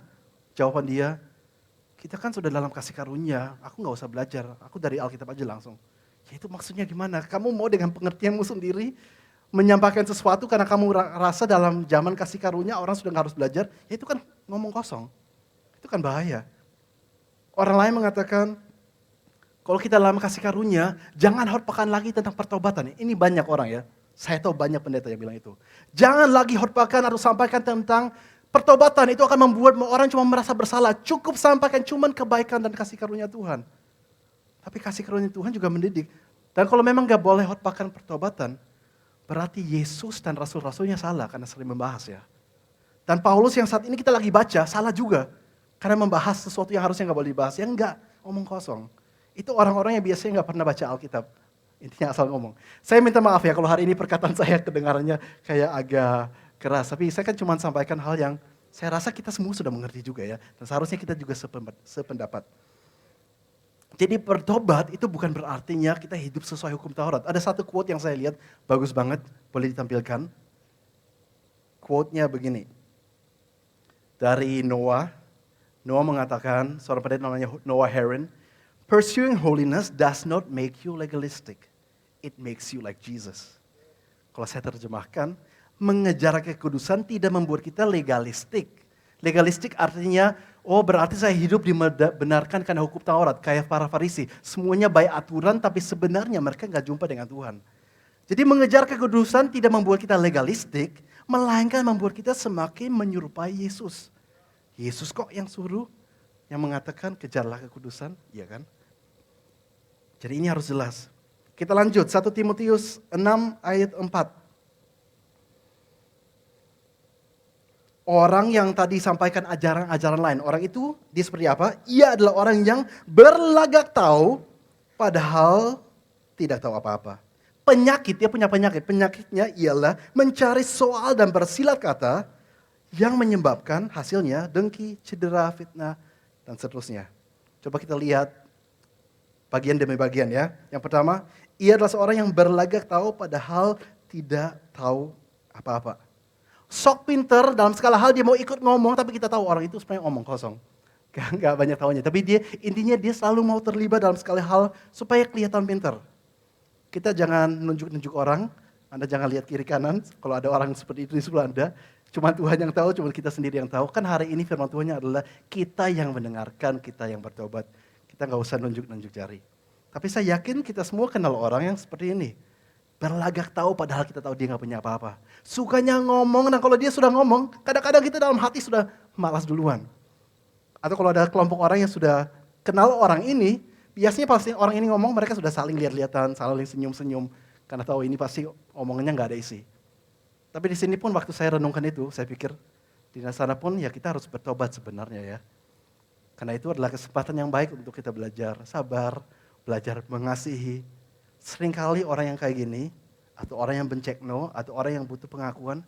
Jawaban dia, kita kan sudah dalam kasih karunia, aku gak usah belajar, aku dari Alkitab aja langsung. Ya itu maksudnya gimana? Kamu mau dengan pengertianmu sendiri menyampaikan sesuatu karena kamu rasa dalam zaman kasih karunia orang sudah gak harus belajar, ya itu kan ngomong kosong. Itu kan bahaya. Orang lain mengatakan, kalau kita dalam kasih karunia, jangan khotbahkan lagi tentang pertobatan. Ini banyak orang ya. Saya tahu banyak pendeta yang bilang itu. Jangan lagi khotbahkan atau sampaikan tentang pertobatan. Itu akan membuat orang cuma merasa bersalah. Cukup sampaikan cuma kebaikan dan kasih karunia Tuhan. Tapi kasih karunia Tuhan juga mendidik. Dan kalau memang gak boleh khotbahkan pertobatan, berarti Yesus dan rasul-rasulnya salah karena sering membahas ya. Dan Paulus yang saat ini kita lagi baca salah juga. Karena membahas sesuatu yang harusnya gak boleh dibahas. Ya enggak, omong kosong. Itu orang-orang yang biasanya nggak pernah baca Alkitab. Intinya asal ngomong. Saya minta maaf ya kalau hari ini perkataan saya kedengarannya kayak agak keras. Tapi saya kan cuma sampaikan hal yang saya rasa kita semua sudah mengerti juga ya. Dan seharusnya kita juga sependapat. Jadi bertobat itu bukan berartinya kita hidup sesuai hukum Taurat. Ada satu quote yang saya lihat bagus banget. Boleh ditampilkan. Quote-nya begini. Dari Noah. Noah mengatakan, seorang pendeta namanya Noah Heron. Pursuing holiness does not make you legalistic. It makes you like Jesus. Kalau saya terjemahkan, mengejar kekudusan tidak membuat kita legalistik. Legalistik artinya, oh berarti saya hidup dibenarkan karena hukum Taurat, kayak para Farisi. Semuanya baik aturan, tapi sebenarnya mereka nggak jumpa dengan Tuhan. Jadi mengejar kekudusan tidak membuat kita legalistik, melainkan membuat kita semakin menyerupai Yesus. Yesus kok yang suruh? Yang mengatakan kejarlah kekudusan, iya kan? Jadi ini harus jelas. Kita lanjut, 1 Timotius 6 ayat 4. Orang yang tadi sampaikan ajaran-ajaran lain, orang itu dia seperti apa? Ia adalah orang yang berlagak tahu, padahal tidak tahu apa-apa. Penyakit, dia punya penyakit. Penyakitnya ialah mencari soal dan bersilat kata yang menyebabkan hasilnya dengki, cedera, fitnah, dan seterusnya. Coba kita lihat bagian demi bagian ya. Yang pertama, ia adalah seorang yang berlagak tahu padahal tidak tahu apa-apa. Sok pinter dalam segala hal dia mau ikut ngomong tapi kita tahu orang itu sebenarnya ngomong kosong. Gak banyak tahunya. Tapi intinya dia selalu mau terlibat dalam segala hal supaya kelihatan pinter. Kita jangan nunjuk-nunjuk orang. Anda jangan lihat kiri kanan kalau ada orang seperti itu di sebelah Anda. Cuma Tuhan yang tahu, cuma kita sendiri yang tahu. Kan hari ini firman Tuhannya adalah kita yang mendengarkan, kita yang bertobat. Kita gak usah nunjuk-nunjuk jari. Tapi saya yakin kita semua kenal orang yang seperti ini. Berlagak tahu padahal kita tahu dia gak punya apa-apa. Sukanya ngomong, dan kalau dia sudah ngomong, kadang-kadang kita dalam hati sudah malas duluan. Atau kalau ada kelompok orang yang sudah kenal orang ini, biasanya pasti orang ini ngomong, mereka sudah saling lihat-lihatan, saling senyum-senyum. Karena tahu ini pasti omongannya gak ada isi. Tapi di sini pun waktu saya renungkan itu, saya pikir di sana pun ya kita harus bertobat sebenarnya ya. Karena itu adalah kesempatan yang baik untuk kita belajar sabar, belajar mengasihi. Seringkali orang yang kayak gini, atau orang yang bencekno, atau orang yang butuh pengakuan,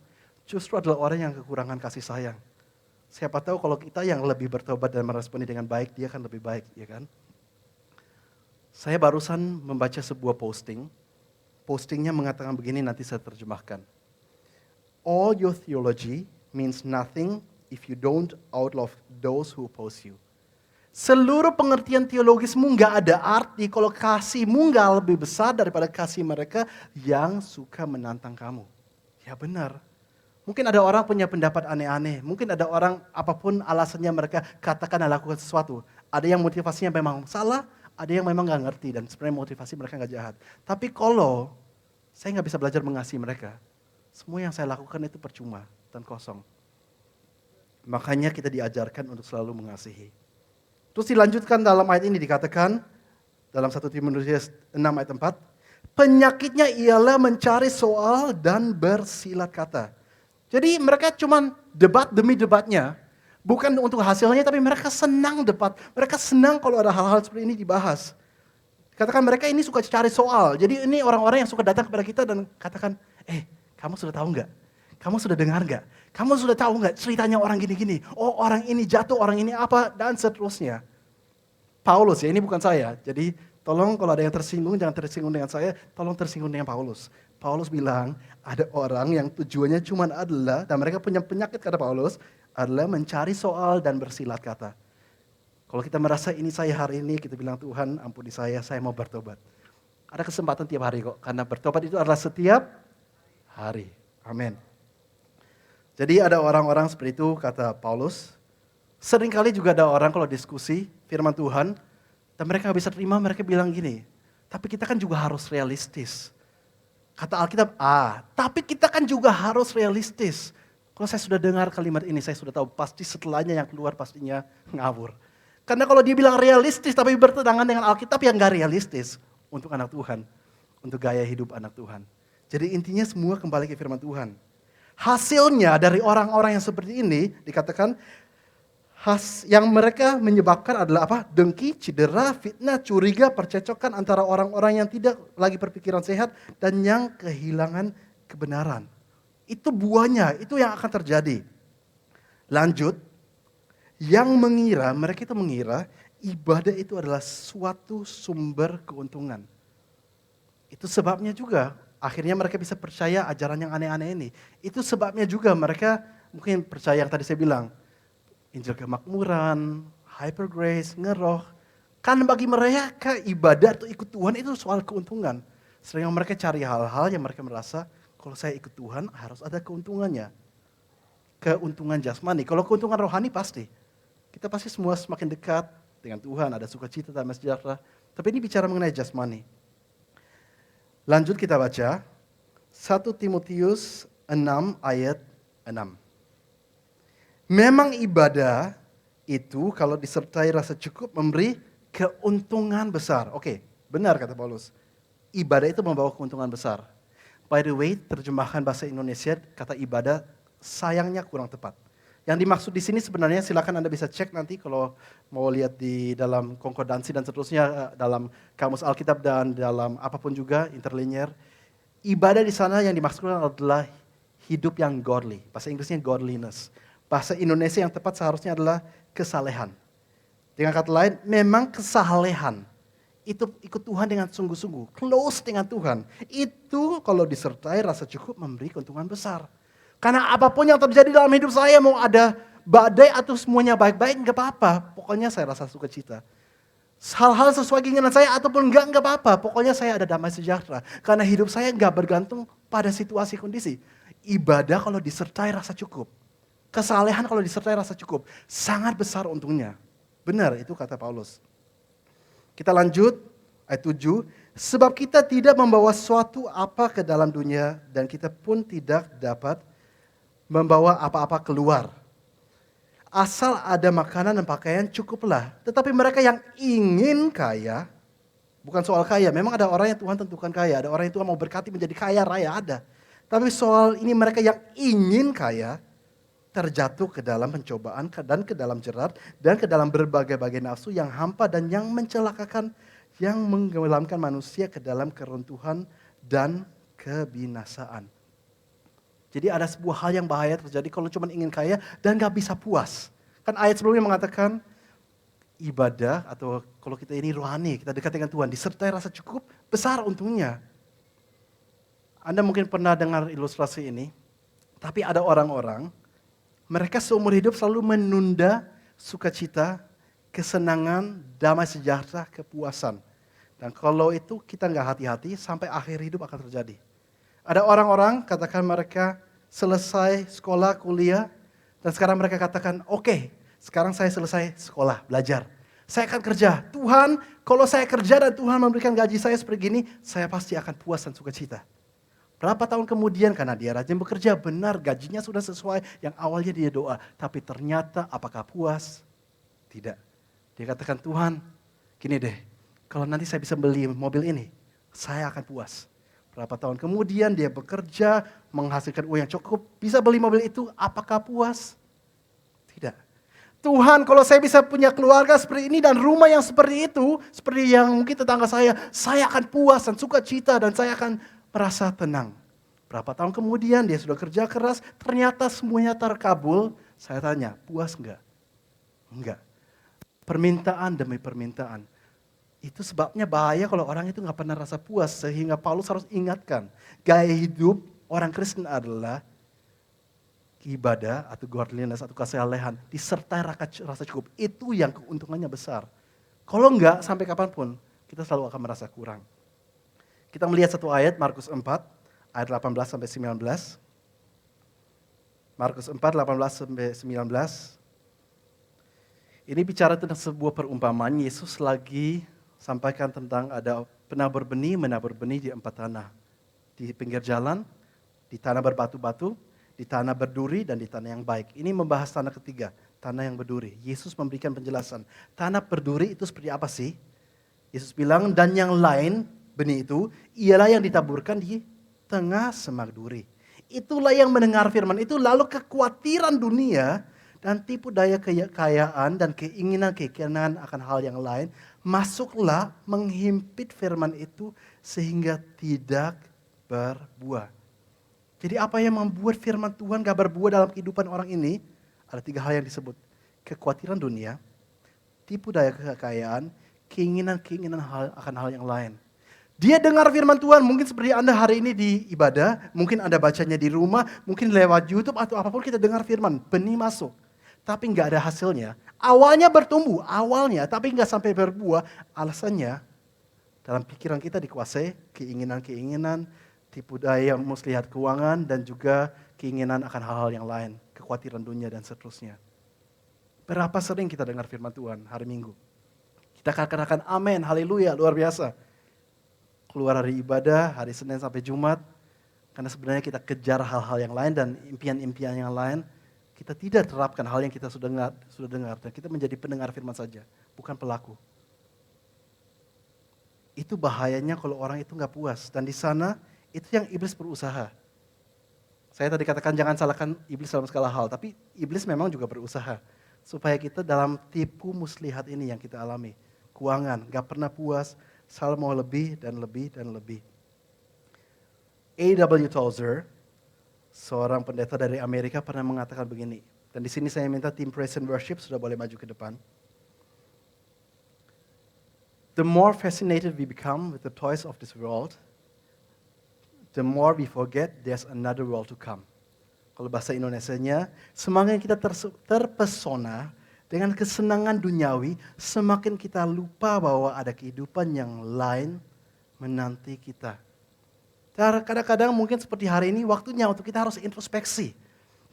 justru adalah orang yang kekurangan kasih sayang. Siapa tahu kalau kita yang lebih bertobat dan meresponi dengan baik, dia akan lebih baik, ya kan? Saya barusan membaca sebuah posting. Postingnya mengatakan begini, nanti saya terjemahkan. All your theology means nothing if you don't outlaw those who oppose you. Seluruh pengertian teologismu gak ada arti kalau kasihmu gak lebih besar daripada kasih mereka yang suka menantang kamu. Ya benar. Mungkin ada orang punya pendapat aneh-aneh. Mungkin ada orang apapun alasannya mereka katakan dan lakukan sesuatu. Ada yang motivasinya memang salah, ada yang memang gak ngerti dan sebenarnya motivasi mereka gak jahat. Tapi kalau saya gak bisa belajar mengasihi mereka, semua yang saya lakukan itu percuma dan kosong. Makanya kita diajarkan untuk selalu mengasihi. Terus dilanjutkan dalam ayat ini dikatakan, dalam 1 Timotius 6 ayat 4, penyakitnya ialah mencari soal dan bersilat kata. Jadi mereka cuma debat demi debatnya, bukan untuk hasilnya, tapi mereka senang debat. Mereka senang kalau ada hal-hal seperti ini dibahas. Katakan mereka ini suka cari soal. Jadi ini orang-orang yang suka datang kepada kita dan katakan, kamu sudah tahu nggak? Kamu sudah dengar nggak? Kamu sudah tahu nggak ceritanya orang gini-gini? Oh, orang ini jatuh, orang ini apa, dan seterusnya. Paulus ya, ini bukan saya. Jadi tolong kalau ada yang tersinggung, jangan tersinggung dengan saya, tolong tersinggung dengan Paulus. Paulus bilang, ada orang yang tujuannya cuma adalah, dan mereka punya penyakit kata Paulus, adalah mencari soal dan bersilat kata. Kalau kita merasa ini saya hari ini, kita bilang Tuhan ampuni saya mau bertobat. Ada kesempatan tiap hari kok, karena bertobat itu adalah setiap hari. Amin. Jadi ada orang-orang seperti itu kata Paulus. Seringkali juga ada orang kalau diskusi firman Tuhan, dan mereka gak bisa terima, mereka bilang gini, tapi kita kan juga harus realistis. Kata Alkitab, tapi kita kan juga harus realistis. Kalau saya sudah dengar kalimat ini, saya sudah tahu pasti setelahnya yang keluar pastinya ngawur. Karena kalau dia bilang realistis tapi bertentangan dengan Alkitab yang gak realistis untuk anak Tuhan, untuk gaya hidup anak Tuhan. Jadi intinya semua kembali ke firman Tuhan. Hasilnya dari orang-orang yang seperti ini dikatakan, yang mereka menyebabkan adalah apa? Dengki, cedera, fitnah, curiga, percecokan antara orang-orang yang tidak lagi berpikiran sehat dan yang kehilangan kebenaran. Itu buahnya, itu yang akan terjadi. Lanjut, mereka itu mengira ibadah itu adalah suatu sumber keuntungan. Itu sebabnya juga akhirnya mereka bisa percaya ajaran yang aneh-aneh ini. Itu sebabnya juga mereka mungkin percaya yang tadi saya bilang, Injil kemakmuran, hyper grace, ngeroh. Kan bagi mereka ibadah atau ikut Tuhan itu soal keuntungan. Sering mereka cari hal-hal yang mereka merasa kalau saya ikut Tuhan harus ada keuntungannya. Keuntungan jasmani. Kalau keuntungan rohani pasti. Kita pasti semua semakin dekat dengan Tuhan, ada sukacita dan sejahtera. Tapi ini bicara mengenai jasmani. Lanjut kita baca 1 Timotius 6 ayat 6. Memang ibadah itu kalau disertai rasa cukup memberi keuntungan besar. Oke, benar kata Paulus. Ibadah itu membawa keuntungan besar. By the way, terjemahan bahasa Indonesia kata ibadah sayangnya kurang tepat. Yang dimaksud di sini sebenarnya silakan Anda bisa cek nanti kalau mau lihat di dalam konkordansi dan seterusnya dalam kamus Alkitab dan dalam apapun juga interlinear. Ibadah di sana yang dimaksudkan adalah hidup yang godly. Bahasa Inggrisnya godliness. Bahasa Indonesia yang tepat seharusnya adalah kesalehan. Dengan kata lain, memang kesalehan. Itu ikut Tuhan dengan sungguh-sungguh. Close dengan Tuhan. Itu kalau disertai rasa cukup memberi keuntungan besar. Karena apapun yang terjadi dalam hidup saya, mau ada badai atau semuanya baik-baik, gak apa-apa. Pokoknya saya rasa sukacita. Hal-hal sesuai keinginan saya ataupun enggak apa-apa. Pokoknya saya ada damai sejahtera. Karena hidup saya gak bergantung pada situasi kondisi. Ibadah kalau disertai rasa cukup. Kesalehan kalau disertai rasa cukup, sangat besar untungnya. Benar, itu kata Paulus. Kita lanjut, ayat 7. Sebab kita tidak membawa suatu apa ke dalam dunia, dan kita pun tidak dapat membawa apa-apa keluar. Asal ada makanan dan pakaian cukuplah. Tetapi mereka yang ingin kaya, bukan soal kaya, memang ada orang yang Tuhan tentukan kaya, ada orang yang Tuhan mau berkati menjadi kaya raya, ada. Tapi soal ini mereka yang ingin kaya, terjatuh ke dalam pencobaan dan ke dalam jerat dan ke dalam berbagai-bagai nafsu yang hampa dan yang mencelakakan, yang menggelamkan manusia ke dalam keruntuhan dan kebinasaan. Jadi ada sebuah hal yang bahaya terjadi kalau cuma ingin kaya dan gak bisa puas. Kan ayat sebelumnya mengatakan ibadah atau kalau kita ini rohani, kita dekat dengan Tuhan, disertai rasa cukup, besar untungnya. Anda mungkin pernah dengar ilustrasi ini, tapi ada orang-orang mereka seumur hidup selalu menunda sukacita, kesenangan, damai sejahtera, kepuasan. Dan kalau itu kita nggak hati-hati, sampai akhir hidup akan terjadi. Ada orang-orang, katakan mereka selesai sekolah, kuliah, dan sekarang mereka katakan, oke, sekarang saya selesai sekolah, belajar. Saya akan kerja. Tuhan, kalau saya kerja dan Tuhan memberikan gaji saya seperti gini, saya pasti akan puas dan sukacita. Berapa tahun kemudian karena dia rajin bekerja, benar gajinya sudah sesuai yang awalnya dia doa. Tapi ternyata apakah puas? Tidak. Dia katakan, Tuhan gini deh, kalau nanti saya bisa beli mobil ini, saya akan puas. Berapa tahun kemudian dia bekerja, menghasilkan uang yang cukup, bisa beli mobil itu, apakah puas? Tidak. Tuhan kalau saya bisa punya keluarga seperti ini dan rumah yang seperti itu, seperti yang mungkin tetangga saya akan puas dan sukacita dan saya akan merasa tenang. Berapa tahun kemudian dia sudah kerja keras, ternyata semuanya terkabul. Saya tanya, puas enggak? Enggak. Permintaan demi permintaan. Itu sebabnya bahaya kalau orang itu nggak pernah rasa puas. Sehingga Paulus harus ingatkan, gaya hidup orang Kristen adalah ibadah atau godliness atau kesalehan disertai rasa cukup. Itu yang keuntungannya besar. Kalau enggak, sampai kapanpun kita selalu akan merasa kurang. Kita melihat satu ayat, Markus 4, ayat 18 sampai 19. Markus 4, 18 sampai 19. Ini bicara tentang sebuah perumpamaan. Yesus lagi sampaikan tentang ada penabur benih, menabur benih di 4 tanah. Di pinggir jalan, di tanah berbatu-batu, di tanah berduri, dan di tanah yang baik. Ini membahas tanah ketiga, tanah yang berduri. Yesus memberikan penjelasan. Tanah berduri itu seperti apa sih? Yesus bilang, dan yang lain, benih itu, ialah yang ditaburkan di tengah semak duri. Itulah yang mendengar firman itu, lalu kekhawatiran dunia dan tipu daya kekayaan dan keinginan akan hal yang lain, masuklah menghimpit firman itu sehingga tidak berbuah. Jadi apa yang membuat firman Tuhan gak berbuah dalam kehidupan orang ini? Ada 3 hal yang disebut. Kekhawatiran dunia, tipu daya kekayaan, keinginan akan hal yang lain. Dia dengar firman Tuhan, mungkin seperti Anda hari ini di ibadah, mungkin Anda bacanya di rumah, mungkin lewat YouTube atau apapun kita dengar firman, benih masuk. Tapi nggak ada hasilnya. Awalnya bertumbuh, tapi nggak sampai berbuah. Alasannya, dalam pikiran kita dikuasai keinginan, tipu daya muslihat keuangan, dan juga keinginan akan hal-hal yang lain. Kekhawatiran dunia dan seterusnya. Berapa sering kita dengar firman Tuhan hari Minggu? Kita katakan amin, haleluya, luar biasa. Keluar hari ibadah, hari Senin sampai Jumat. Karena sebenarnya kita kejar hal-hal yang lain dan impian-impian yang lain. Kita tidak terapkan hal yang kita sudah dengar. Dan kita menjadi pendengar firman saja, bukan pelaku. Itu bahayanya kalau orang itu gak puas. Dan di sana, itu yang iblis berusaha. Saya tadi katakan jangan salahkan iblis dalam segala hal. Tapi iblis memang juga berusaha. Supaya kita dalam tipu muslihat ini yang kita alami. Keuangan, gak pernah puas. Selalu mau lebih dan lebih dan lebih. A.W. Tozer, seorang pendeta dari Amerika pernah mengatakan begini. Dan di sini saya minta tim praise and worship sudah boleh maju ke depan. The more fascinated we become with the toys of this world, the more we forget there's another world to come. Kalau bahasa Indonesianya, semakin kita terpesona dengan kesenangan duniawi, semakin kita lupa bahwa ada kehidupan yang lain menanti kita. Kadang-kadang mungkin seperti hari ini waktunya untuk kita harus introspeksi.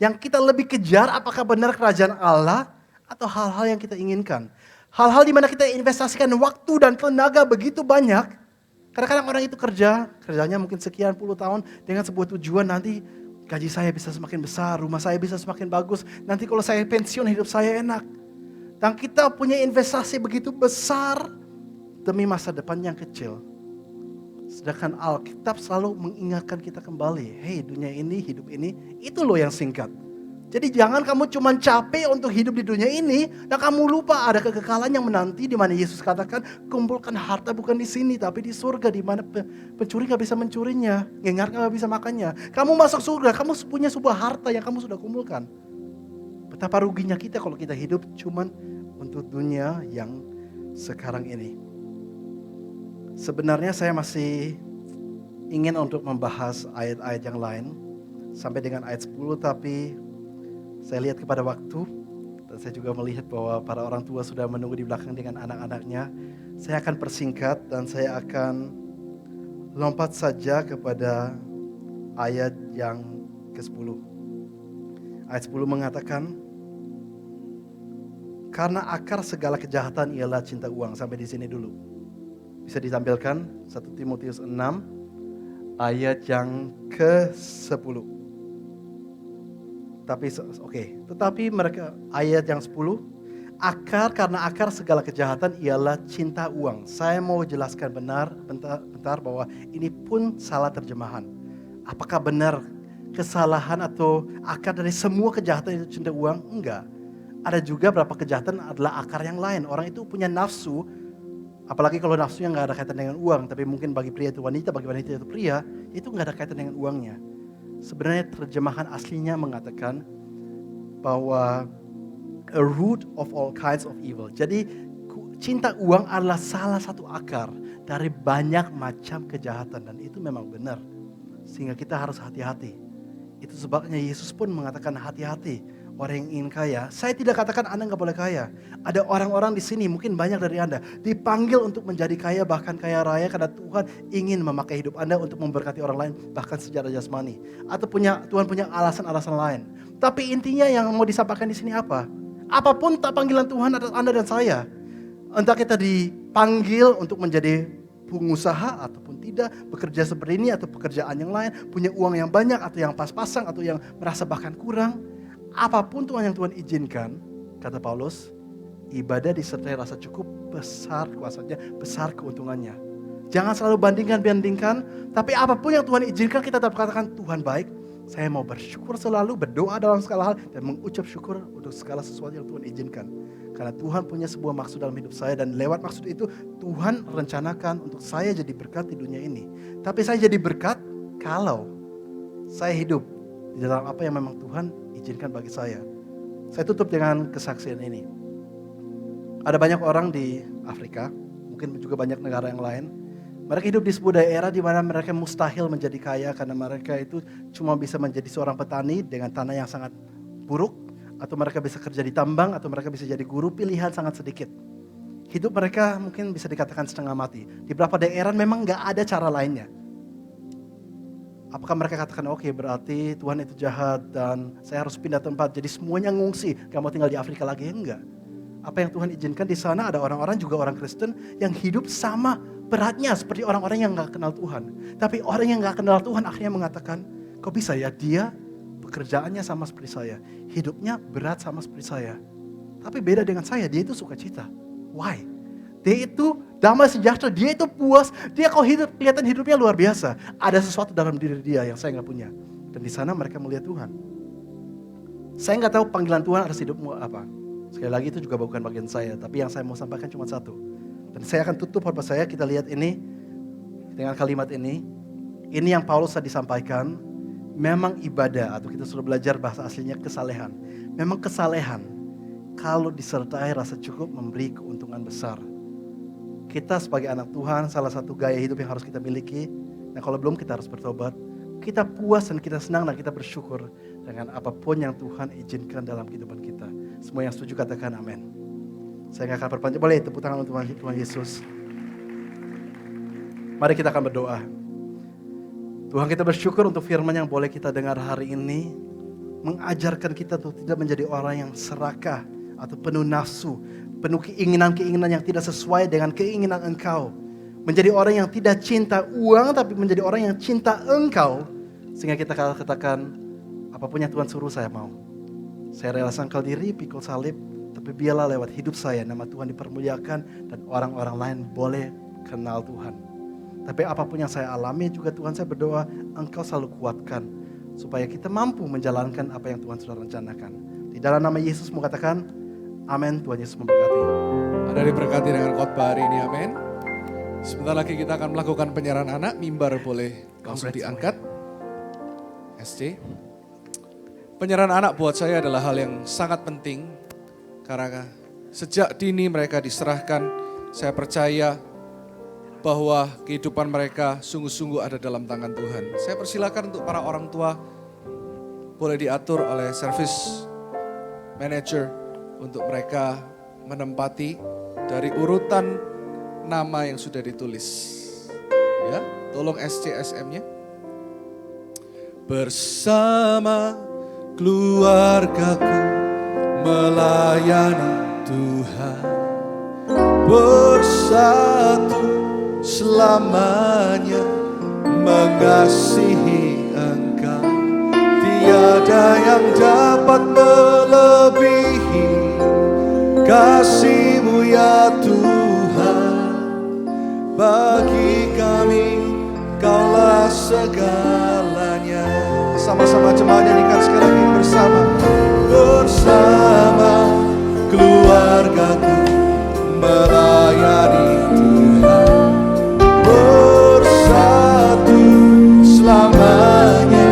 Yang kita lebih kejar apakah benar kerajaan Allah atau hal-hal yang kita inginkan. Hal-hal di mana kita investasikan waktu dan tenaga begitu banyak. Kadang-kadang orang itu kerjanya mungkin sekian puluh tahun dengan sebuah tujuan nanti gaji saya bisa semakin besar, rumah saya bisa semakin bagus. Nanti kalau saya pensiun hidup saya enak. Dan kita punya investasi begitu besar demi masa depan yang kecil. Sedangkan Alkitab selalu mengingatkan kita kembali, hei dunia ini, hidup ini, itu loh yang singkat. Jadi jangan kamu cuma capek untuk hidup di dunia ini, dan kamu lupa ada kekekalan yang menanti di mana Yesus katakan, kumpulkan harta bukan di sini, tapi di surga di mana pencuri gak bisa mencurinya, ngengar gak bisa makannya. Kamu masuk surga, kamu punya sebuah harta yang kamu sudah kumpulkan. Betapa ruginya kita kalau kita hidup cuma untuk dunia yang sekarang ini. Sebenarnya saya masih ingin untuk membahas ayat-ayat yang lain sampai dengan ayat 10, tapi saya lihat kepada waktu dan saya juga melihat bahwa para orang tua sudah menunggu di belakang dengan anak-anaknya. Saya akan persingkat dan saya akan lompat saja kepada ayat yang ke-10. Ayat 10 mengatakan, karena akar segala kejahatan ialah cinta uang. Sampai di sini dulu. Bisa ditampilkan 1 Timotius 6 ayat yang ke-10. Tetapi mereka ayat yang 10, karena akar segala kejahatan ialah cinta uang. Saya mau jelaskan bentar bahwa ini pun salah terjemahan. Apakah benar kesalahan atau akar dari semua kejahatan itu cinta uang? Enggak. Ada juga beberapa kejahatan adalah akar yang lain. Orang itu punya nafsu, apalagi kalau nafsunya nggak ada kaitan dengan uang. Tapi mungkin bagi pria itu wanita, bagi wanita itu pria, itu nggak ada kaitan dengan uangnya. Sebenarnya terjemahan aslinya mengatakan bahwa a root of all kinds of evil. Jadi cinta uang adalah salah satu akar dari banyak macam kejahatan. Dan itu memang benar. Sehingga kita harus hati-hati. Itu sebabnya Yesus pun mengatakan hati-hati. Orang yang ingin kaya, saya tidak katakan Anda nggak boleh kaya. Ada orang-orang di sini, mungkin banyak dari Anda, dipanggil untuk menjadi kaya, bahkan kaya raya, karena Tuhan ingin memakai hidup Anda untuk memberkati orang lain, bahkan secara jasmani. Atau Tuhan punya alasan-alasan lain. Tapi intinya yang mau disampaikan di sini apa? Apapun tak panggilan Tuhan atas Anda dan saya. Entah kita dipanggil untuk menjadi pengusaha ataupun tidak, bekerja seperti ini atau pekerjaan yang lain, punya uang yang banyak atau yang pas-pasang atau yang merasa bahkan kurang. Apapun Tuhan yang Tuhan izinkan, kata Paulus, ibadah disertai rasa cukup, besar kuasanya, besar keuntungannya. Jangan selalu bandingkan, tapi apapun yang Tuhan izinkan kita dapat katakan Tuhan baik. Saya mau bersyukur selalu, berdoa dalam segala hal, dan mengucap syukur untuk segala sesuatu yang Tuhan izinkan. Karena Tuhan punya sebuah maksud dalam hidup saya, dan lewat maksud itu Tuhan rencanakan untuk saya jadi berkat di dunia ini. Tapi saya jadi berkat kalau saya hidup di dalam apa yang memang Tuhan izinkan bagi saya. Saya tutup dengan kesaksian ini. Ada banyak orang di Afrika, mungkin juga banyak negara yang lain. Mereka hidup di sebuah daerah di mana mereka mustahil menjadi kaya karena mereka itu cuma bisa menjadi seorang petani dengan tanah yang sangat buruk, atau mereka bisa kerja di tambang, atau mereka bisa jadi guru, pilihan sangat sedikit. Hidup mereka mungkin bisa dikatakan setengah mati. Di beberapa daerah memang gak ada cara lainnya. Apakah mereka katakan oke, berarti Tuhan itu jahat dan saya harus pindah tempat, jadi semuanya ngungsi, gak mau tinggal di Afrika lagi? Enggak. Apa yang Tuhan izinkan di sana, ada orang-orang juga orang Kristen yang hidup sama beratnya seperti orang-orang yang gak kenal Tuhan. Tapi orang yang gak kenal Tuhan akhirnya mengatakan, kok bisa ya dia pekerjaannya sama seperti saya, hidupnya berat sama seperti saya. Tapi beda dengan saya, dia itu sukacita. Why? Dia itu damai sejahtera, dia itu puas, dia kalau hidup, kelihatan hidupnya luar biasa. Ada sesuatu dalam diri dia yang saya gak punya. Dan di sana mereka melihat Tuhan. Saya gak tahu panggilan Tuhan atas hidupmu apa. Sekali lagi itu juga bukan bagian saya, tapi yang saya mau sampaikan cuma satu. Dan saya akan tutup khotbah saya, kita lihat ini dengan kalimat ini. Ini yang Paulus tadi sampaikan, memang ibadah atau kita sudah belajar bahasa aslinya kesalehan. Memang kesalehan kalau disertai rasa cukup memberi keuntungan besar. Kita sebagai anak Tuhan, salah satu gaya hidup yang harus kita miliki. Dan kalau belum, kita harus bertobat. Kita puas dan kita senang dan kita bersyukur dengan apapun yang Tuhan izinkan dalam kehidupan kita. Semua yang setuju katakan amin. Saya gak akan berpanjang. Boleh tepuk tangan untuk Tuhan Yesus. Mari kita akan berdoa. Tuhan, kita bersyukur untuk firman yang boleh kita dengar hari ini. Mengajarkan kita untuk tidak menjadi orang yang serakah atau penuh nafsu. Penuh keinginan-keinginan yang tidak sesuai dengan keinginan Engkau. Menjadi orang yang tidak cinta uang, tapi menjadi orang yang cinta Engkau. Sehingga kita katakan, apapun yang Tuhan suruh saya mau. Saya rela sangkal diri, pikul salib, tapi biarlah lewat hidup saya, nama Tuhan dipermuliakan, dan orang-orang lain boleh kenal Tuhan. Tapi apapun yang saya alami juga Tuhan, saya berdoa, Engkau selalu kuatkan. Supaya kita mampu menjalankan apa yang Tuhan sudah rencanakan. Di dalam nama Yesus mau katakan, amin. Tuhan Yesus memberkati. Anda diberkati dengan khotbah hari ini, amin. Sebentar lagi kita akan melakukan penyerahan anak. Mimbar boleh langsung diangkat. SC. Penyerahan anak buat saya adalah hal yang sangat penting. Karena sejak dini mereka diserahkan, saya percaya bahwa kehidupan mereka sungguh-sungguh ada dalam tangan Tuhan. Saya persilakan untuk para orang tua boleh diatur oleh service manager untuk mereka menempati dari urutan nama yang sudah ditulis. Ya, tolong SCSM-nya. Bersama keluargaku melayani Tuhan, bersatu selamanya mengasihi Engkau. Tiada yang dapat melebihi kasih-Mu ya Tuhan. Bagi kami Kaulah segalanya. Sama-sama jemaat nyanyikan sekali lagi bersama. Bersama keluargaku melayani Tuhan, bersatu selamanya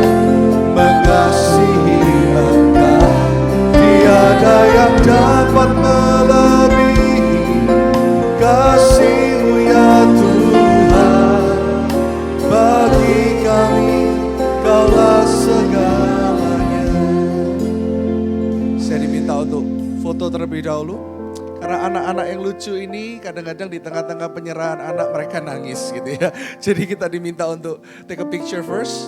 mengasihi Engkau. Tiada yang dapat melebihi kasih-Mu ya Tuhan. Bagi kami Kaulah segalanya. Saya diminta untuk foto terlebih dahulu. Karena anak-anak yang lucu ini kadang-kadang di tengah-tengah penyerahan anak mereka nangis gitu ya. Jadi kita diminta untuk take a picture first.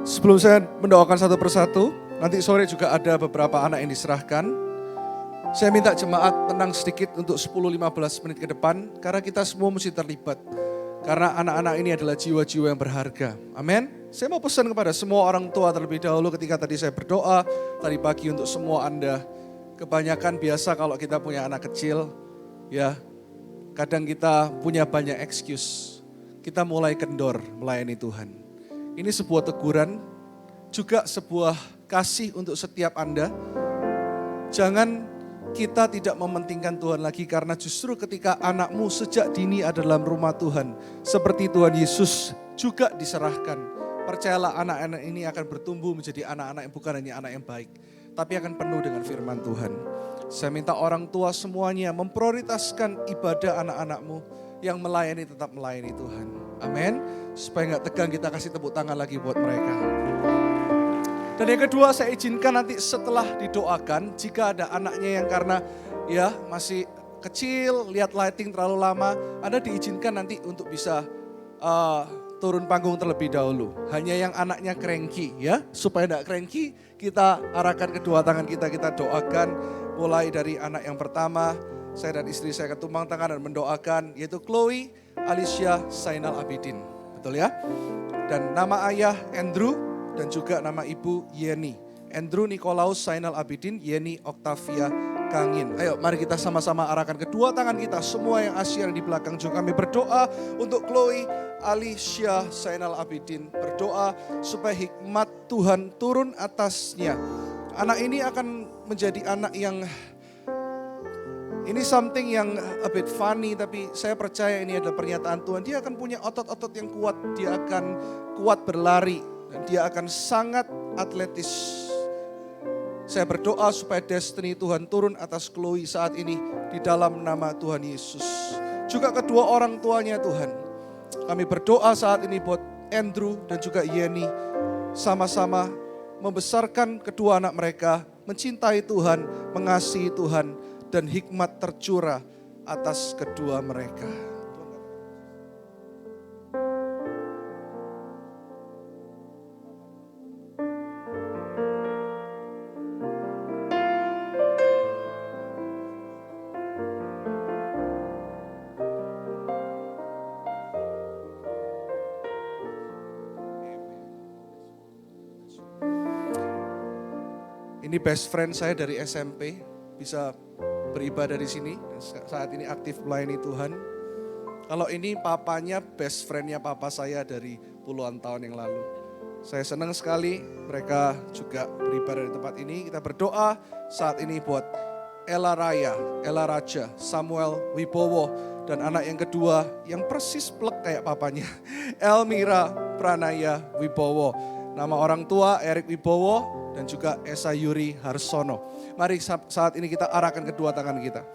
Sebelum saya mendoakan satu persatu, nanti sore juga ada beberapa anak yang diserahkan. Saya minta jemaat tenang sedikit untuk 10-15 menit ke depan, karena kita semua mesti terlibat. Karena anak-anak ini adalah jiwa-jiwa yang berharga. Amin. Saya mau pesan kepada semua orang tua terlebih dahulu ketika tadi saya berdoa, tadi pagi untuk semua Anda. Kebanyakan biasa kalau kita punya anak kecil, ya kadang kita punya banyak excuse. Kita mulai kendor melayani Tuhan. Ini sebuah teguran, juga sebuah kasih untuk setiap Anda. Jangan kita tidak mementingkan Tuhan lagi, karena justru ketika anakmu sejak dini ada dalam rumah Tuhan, seperti Tuhan Yesus juga diserahkan. Percayalah, anak-anak ini akan bertumbuh menjadi anak-anak yang bukan hanya anak yang baik, tapi akan penuh dengan firman Tuhan. Saya minta orang tua semuanya memprioritaskan ibadah anak-anakmu, yang melayani tetap melayani Tuhan. Amin. Supaya gak tegang, kita kasih tepuk tangan lagi buat mereka. Dan yang kedua, saya izinkan nanti setelah didoakan, jika ada anaknya yang karena ya masih kecil, lihat lighting terlalu lama, Anda diizinkan nanti untuk bisa turun panggung terlebih dahulu. Hanya yang anaknya cranky ya, supaya tidak cranky, kita arahkan kedua tangan kita doakan. Mulai dari anak yang pertama, saya dan istri saya ketumbang tangan dan mendoakan, yaitu Chloe Alicia Zainal Abidin. Betul ya? Dan nama ayah Andrew dan juga nama ibu Yeni. Andrew Nikolaus Zainal Abidin, Yeni Octavia Kangin. Ayo mari kita sama-sama arahkan kedua tangan kita, semua yang asyik di belakang juga. Kami berdoa untuk Chloe Alicia Zainal Abidin. Berdoa supaya hikmat Tuhan turun atasnya. Anak ini akan menjadi anak yang, ini something yang a bit funny, tapi saya percaya ini adalah pernyataan Tuhan. Dia akan punya otot-otot yang kuat, dia akan kuat berlari, dan dia akan sangat atletis. Saya berdoa supaya destiny Tuhan turun atas Chloe saat ini di dalam nama Tuhan Yesus. Juga kedua orang tuanya Tuhan. Kami berdoa saat ini buat Andrew dan juga Yeni. Sama-sama membesarkan kedua anak mereka, mencintai Tuhan, mengasihi Tuhan, dan hikmat tercurah atas kedua mereka. Ini best friend saya dari SMP, bisa beribadah di sini, saat ini aktif melayani Tuhan. Kalau ini papanya best friendnya papa saya dari puluhan tahun yang lalu. Saya senang sekali mereka juga beribadah di tempat ini. Kita berdoa saat ini buat Ella Raja, Samuel Wibowo, dan anak yang kedua yang persis plek kayak papanya, Elmira Pranaya Wibowo. Nama orang tua Erik Wibowo dan juga Esa Yuri Harsono. Mari saat ini kita arahkan kedua tangan kita.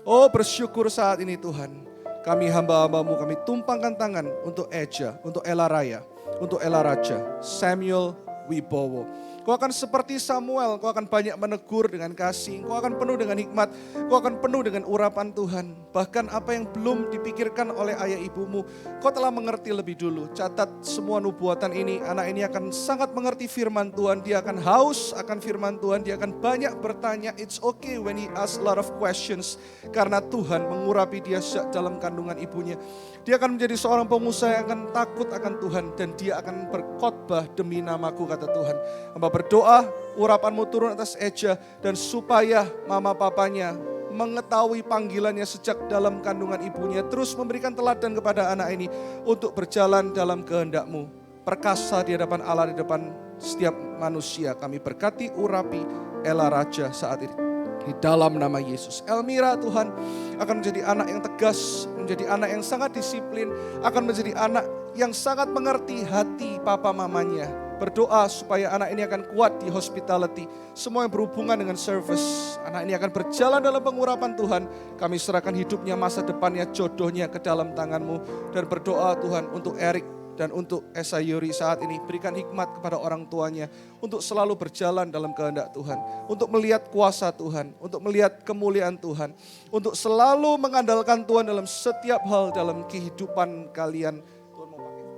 Oh, bersyukur saat ini Tuhan. Kami hamba-hambamu, kami tumpangkan tangan untuk Eja, untuk Ella Raya, untuk Ella Raja, Samuel Wibowo. Kau akan seperti Samuel, kau akan banyak menegur dengan kasih, kau akan penuh dengan hikmat, kau akan penuh dengan urapan Tuhan. Bahkan apa yang belum dipikirkan oleh ayah ibumu, kau telah mengerti lebih dulu. Catat semua nubuatan ini, anak ini akan sangat mengerti firman Tuhan, dia akan haus akan firman Tuhan, dia akan banyak bertanya. It's okay when he asks a lot of questions, karena Tuhan mengurapi dia sejak dalam kandungan ibunya. Dia akan menjadi seorang pengusaha yang akan takut akan Tuhan, dan dia akan berkhotbah demi namaku, kata Tuhan. Hamba berdoa, urapanmu turun atas Eja, dan supaya mama papanya mengetahui panggilannya sejak dalam kandungan ibunya, terus memberikan teladan kepada anak ini untuk berjalan dalam kehendak-Mu. Perkasa di hadapan Allah, di depan setiap manusia. Kami berkati urapi Ella Raja saat ini. Di dalam nama Yesus. Elmira Tuhan akan menjadi anak yang tegas, menjadi anak yang sangat disiplin, akan menjadi anak yang sangat mengerti hati papa mamanya. Berdoa supaya anak ini akan kuat di hospitality, semua yang berhubungan dengan service. Anak ini akan berjalan dalam pengurapan Tuhan. Kami serahkan hidupnya, masa depannya, jodohnya ke dalam tangan-Mu. Dan berdoa Tuhan untuk Erik dan untuk Esa Yuri saat ini. Berikan hikmat kepada orang tuanya untuk selalu berjalan dalam kehendak Tuhan. Untuk melihat kuasa Tuhan, untuk melihat kemuliaan Tuhan. Untuk selalu mengandalkan Tuhan dalam setiap hal dalam kehidupan kalian. Tuhan mau pakai.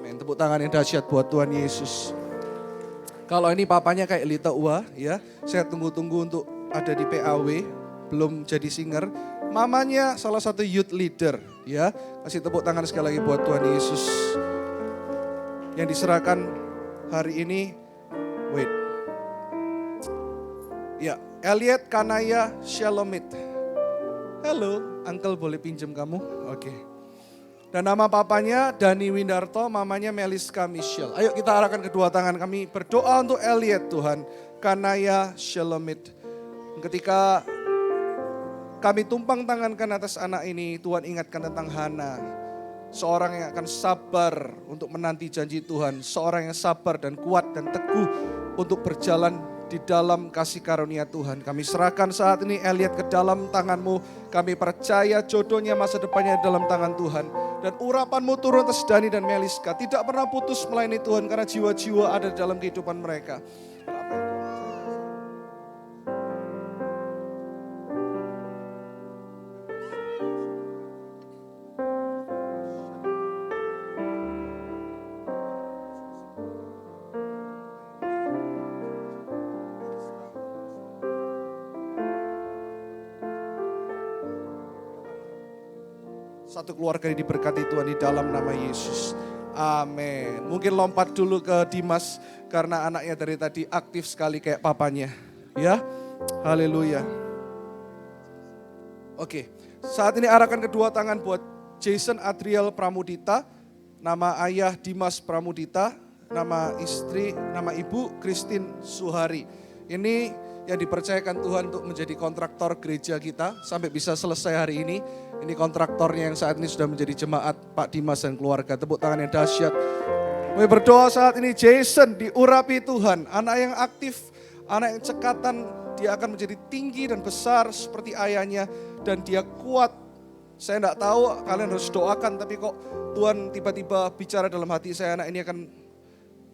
Amin. Tepuk tangan yang dahsyat buat Tuhan Yesus. Kalau ini papanya kayak Lita Ua, ya, saya tunggu-tunggu untuk ada di PAW, belum jadi singer. Mamanya salah satu youth leader, ya. Kasih tepuk tangan sekali lagi buat Tuhan Yesus. Yang diserahkan hari ini, wait. Ya, Elliot Kanaya Shalomit. Halo, Uncle boleh pinjam kamu? Oke. Dan nama papanya Dani Windarto, mamanya Meliska Michelle. Ayo kita arahkan kedua tangan kami berdoa untuk Elliot Tuhan. Kanaya Shalomit. Ketika kami tumpang tangankan atas anak ini, Tuhan ingatkan tentang Hana. Seorang yang akan sabar untuk menanti janji Tuhan. Seorang yang sabar dan kuat dan teguh untuk berjalan di dalam kasih karunia Tuhan. Kami serahkan saat ini Elliot ke dalam tangan-Mu. Kami percaya jodohnya, masa depannya dalam tangan Tuhan. Dan urapan-Mu turun atas Dani dan Meliska. Tidak pernah putus melayani Tuhan karena jiwa-jiwa ada dalam kehidupan mereka. Satu keluarga yang diberkati Tuhan di dalam nama Yesus. Amin. Mungkin lompat dulu ke Dimas karena anaknya dari tadi aktif sekali kayak papanya. Ya, haleluya. Oke, saat ini arahkan kedua tangan buat Jason Adriel Pramudita. Nama ayah Dimas Pramudita, nama istri, nama ibu Christine Suhari. Ini yang dipercayakan Tuhan untuk menjadi kontraktor gereja kita sampai bisa selesai hari ini. Ini kontraktornya yang saat ini sudah menjadi jemaat, Pak Dimas dan keluarga. Tepuk tangan yang dahsyat. Kami berdoa saat ini Jason diurapi Tuhan. Anak yang aktif, anak yang cekatan. Dia akan menjadi tinggi dan besar seperti ayahnya. Dan dia kuat. Saya tidak tahu, kalian harus doakan. Tapi kok Tuhan tiba-tiba bicara dalam hati saya, anak ini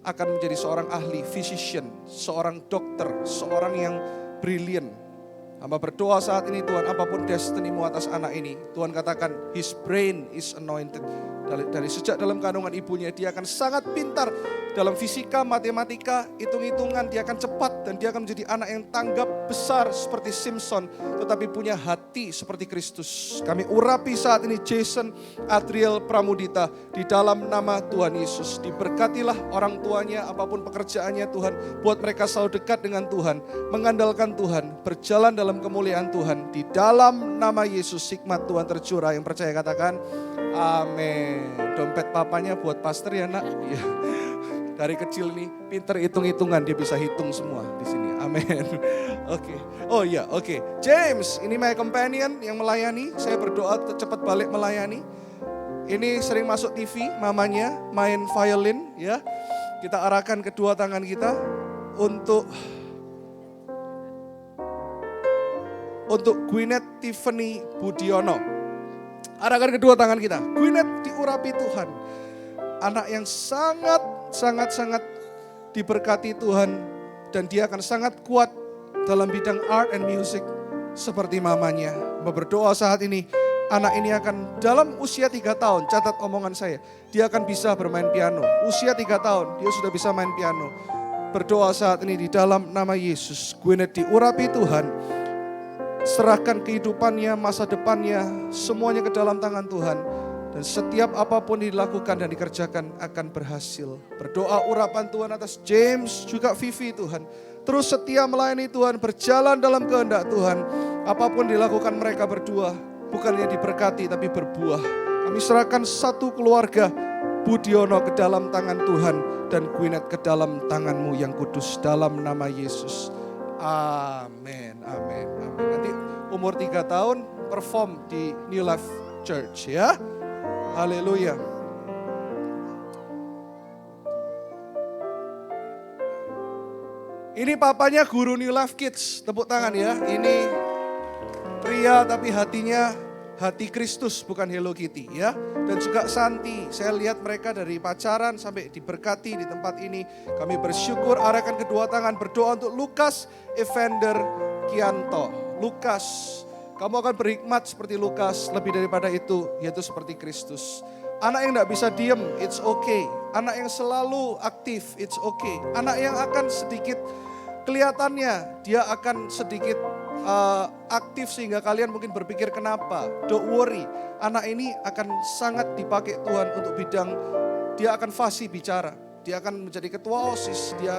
akan menjadi seorang ahli, physician, seorang dokter, seorang yang brilliant. Hamba berdoa saat ini Tuhan, apapun destiny-Mu atas anak ini, Tuhan katakan his brain is anointed. Dari sejak dalam kandungan ibunya, dia akan sangat pintar dalam fisika, matematika, hitung-hitungan. Dia akan cepat dan dia akan menjadi anak yang tanggap besar seperti Simpson, tetapi punya hati seperti Kristus. Kami urapi saat ini Jason Adriel Pramudita di dalam nama Tuhan Yesus. Diberkatilah orang tuanya, apapun pekerjaannya Tuhan. Buat mereka selalu dekat dengan Tuhan, mengandalkan Tuhan, berjalan dalam kemuliaan Tuhan. Di dalam nama Yesus, hikmat Tuhan tercurah. Yang percaya katakan amin. Dompet papanya buat pastor ya nak. Ya. Dari kecil nih pinter hitung-hitungan, dia bisa hitung semua di sini. Amin. Oke. Oh iya, oke. James, ini my companion yang melayani. Saya berdoa cepat balik melayani. Ini sering masuk TV, mamanya main violin ya. Kita arahkan kedua tangan kita untuk Gwyneth Tiffany Budiono. Arahkan kedua tangan kita. Gwyneth diurapi Tuhan. Anak yang sangat diberkati Tuhan. Dan dia akan sangat kuat dalam bidang art and music seperti mamanya. Berdoa saat ini, anak ini akan dalam usia 3 tahun, catat omongan saya, dia akan bisa bermain piano. Usia 3 tahun, dia sudah bisa main piano. Berdoa saat ini di dalam nama Yesus. Gwyneth diurapi Tuhan. Serahkan kehidupannya, masa depannya, semuanya ke dalam tangan Tuhan. Dan setiap apapun dilakukan dan dikerjakan akan berhasil. Berdoa urapan Tuhan atas James, juga Vivi Tuhan. Terus setia melayani Tuhan, berjalan dalam kehendak Tuhan. Apapun dilakukan mereka berdua, bukannya diberkati tapi berbuah. Kami serahkan satu keluarga Budiono ke dalam tangan Tuhan. Dan Gwyneth ke dalam tangan-Mu yang kudus, dalam nama Yesus. Amin, amin, amin. Nanti umur 3 tahun perform di New Life Church ya. Haleluya. Ini papanya guru New Life Kids, tepuk tangan ya. Ini pria tapi hatinya hati Kristus, bukan Hello Kitty ya. Dan juga Santi, saya lihat mereka dari pacaran sampai diberkati di tempat ini. Kami bersyukur, arahkan kedua tangan, berdoa untuk Lukas Evander Kianto. Lukas, kamu akan berhikmat seperti Lukas, lebih daripada itu, yaitu seperti Kristus. Anak yang tidak bisa diem, it's okay. Anak yang selalu aktif, it's okay. Anak yang akan sedikit kelihatannya, dia akan sedikit aktif sehingga kalian mungkin berpikir kenapa. Don't worry, anak ini akan sangat dipakai Tuhan untuk bidang, dia akan fasih bicara. Dia akan menjadi ketua OSIS, dia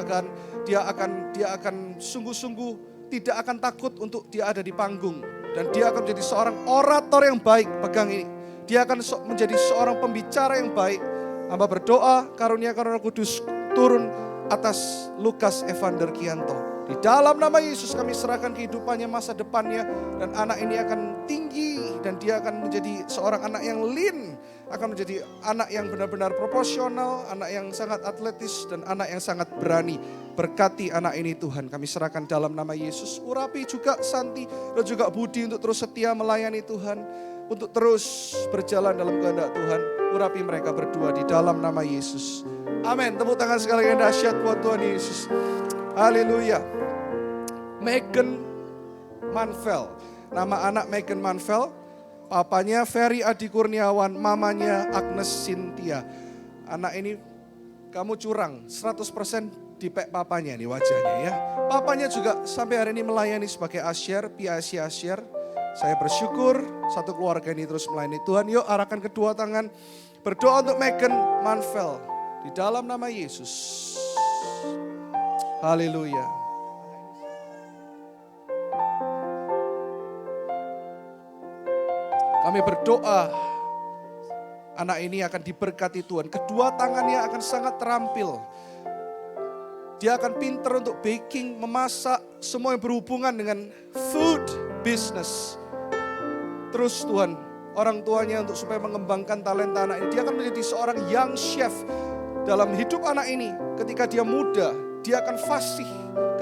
akan sungguh-sungguh tidak akan takut untuk dia ada di panggung. Dan dia akan menjadi seorang orator yang baik, pegang ini. Dia akan menjadi seorang pembicara yang baik. Hamba berdoa, karunia Roh Kudus turun atas Lukas Evander Kianto. Di dalam nama Yesus kami serahkan kehidupannya, masa depannya. Dan anak ini akan tinggi dan dia akan menjadi seorang anak yang lean. Akan menjadi anak yang benar-benar proporsional, anak yang sangat atletis dan anak yang sangat berani. Berkati anak ini Tuhan, kami serahkan dalam nama Yesus. Urapi juga Santi dan juga Budi untuk terus setia melayani Tuhan. Untuk terus berjalan dalam kehendak Tuhan. Urapi mereka berdua di dalam nama Yesus. Amin. Tepuk tangan sekali yang dahsyat buat Tuhan Yesus. Haleluya. Megan Manvel. Nama anak Megan Manvel. Papanya Ferry Adi Kurniawan. Mamanya Agnes Cynthia. Anak ini kamu curang. 100% dipek papanya nih wajahnya ya. Papanya juga sampai hari ini melayani sebagai asyir, PIC asyir. Saya bersyukur satu keluarga ini terus melayani Tuhan. Yuk arahkan kedua tangan. Berdoa untuk Megan Manvel. Di dalam nama Yesus. Haleluya. Kami berdoa anak ini akan diberkati Tuhan. Kedua tangannya akan sangat terampil. Dia akan pintar untuk baking, memasak, semua yang berhubungan dengan food business. Terus Tuhan, orang tuanya untuk supaya mengembangkan talenta anak ini. Dia akan menjadi seorang young chef dalam hidup anak ini. Ketika dia muda, dia akan fasih.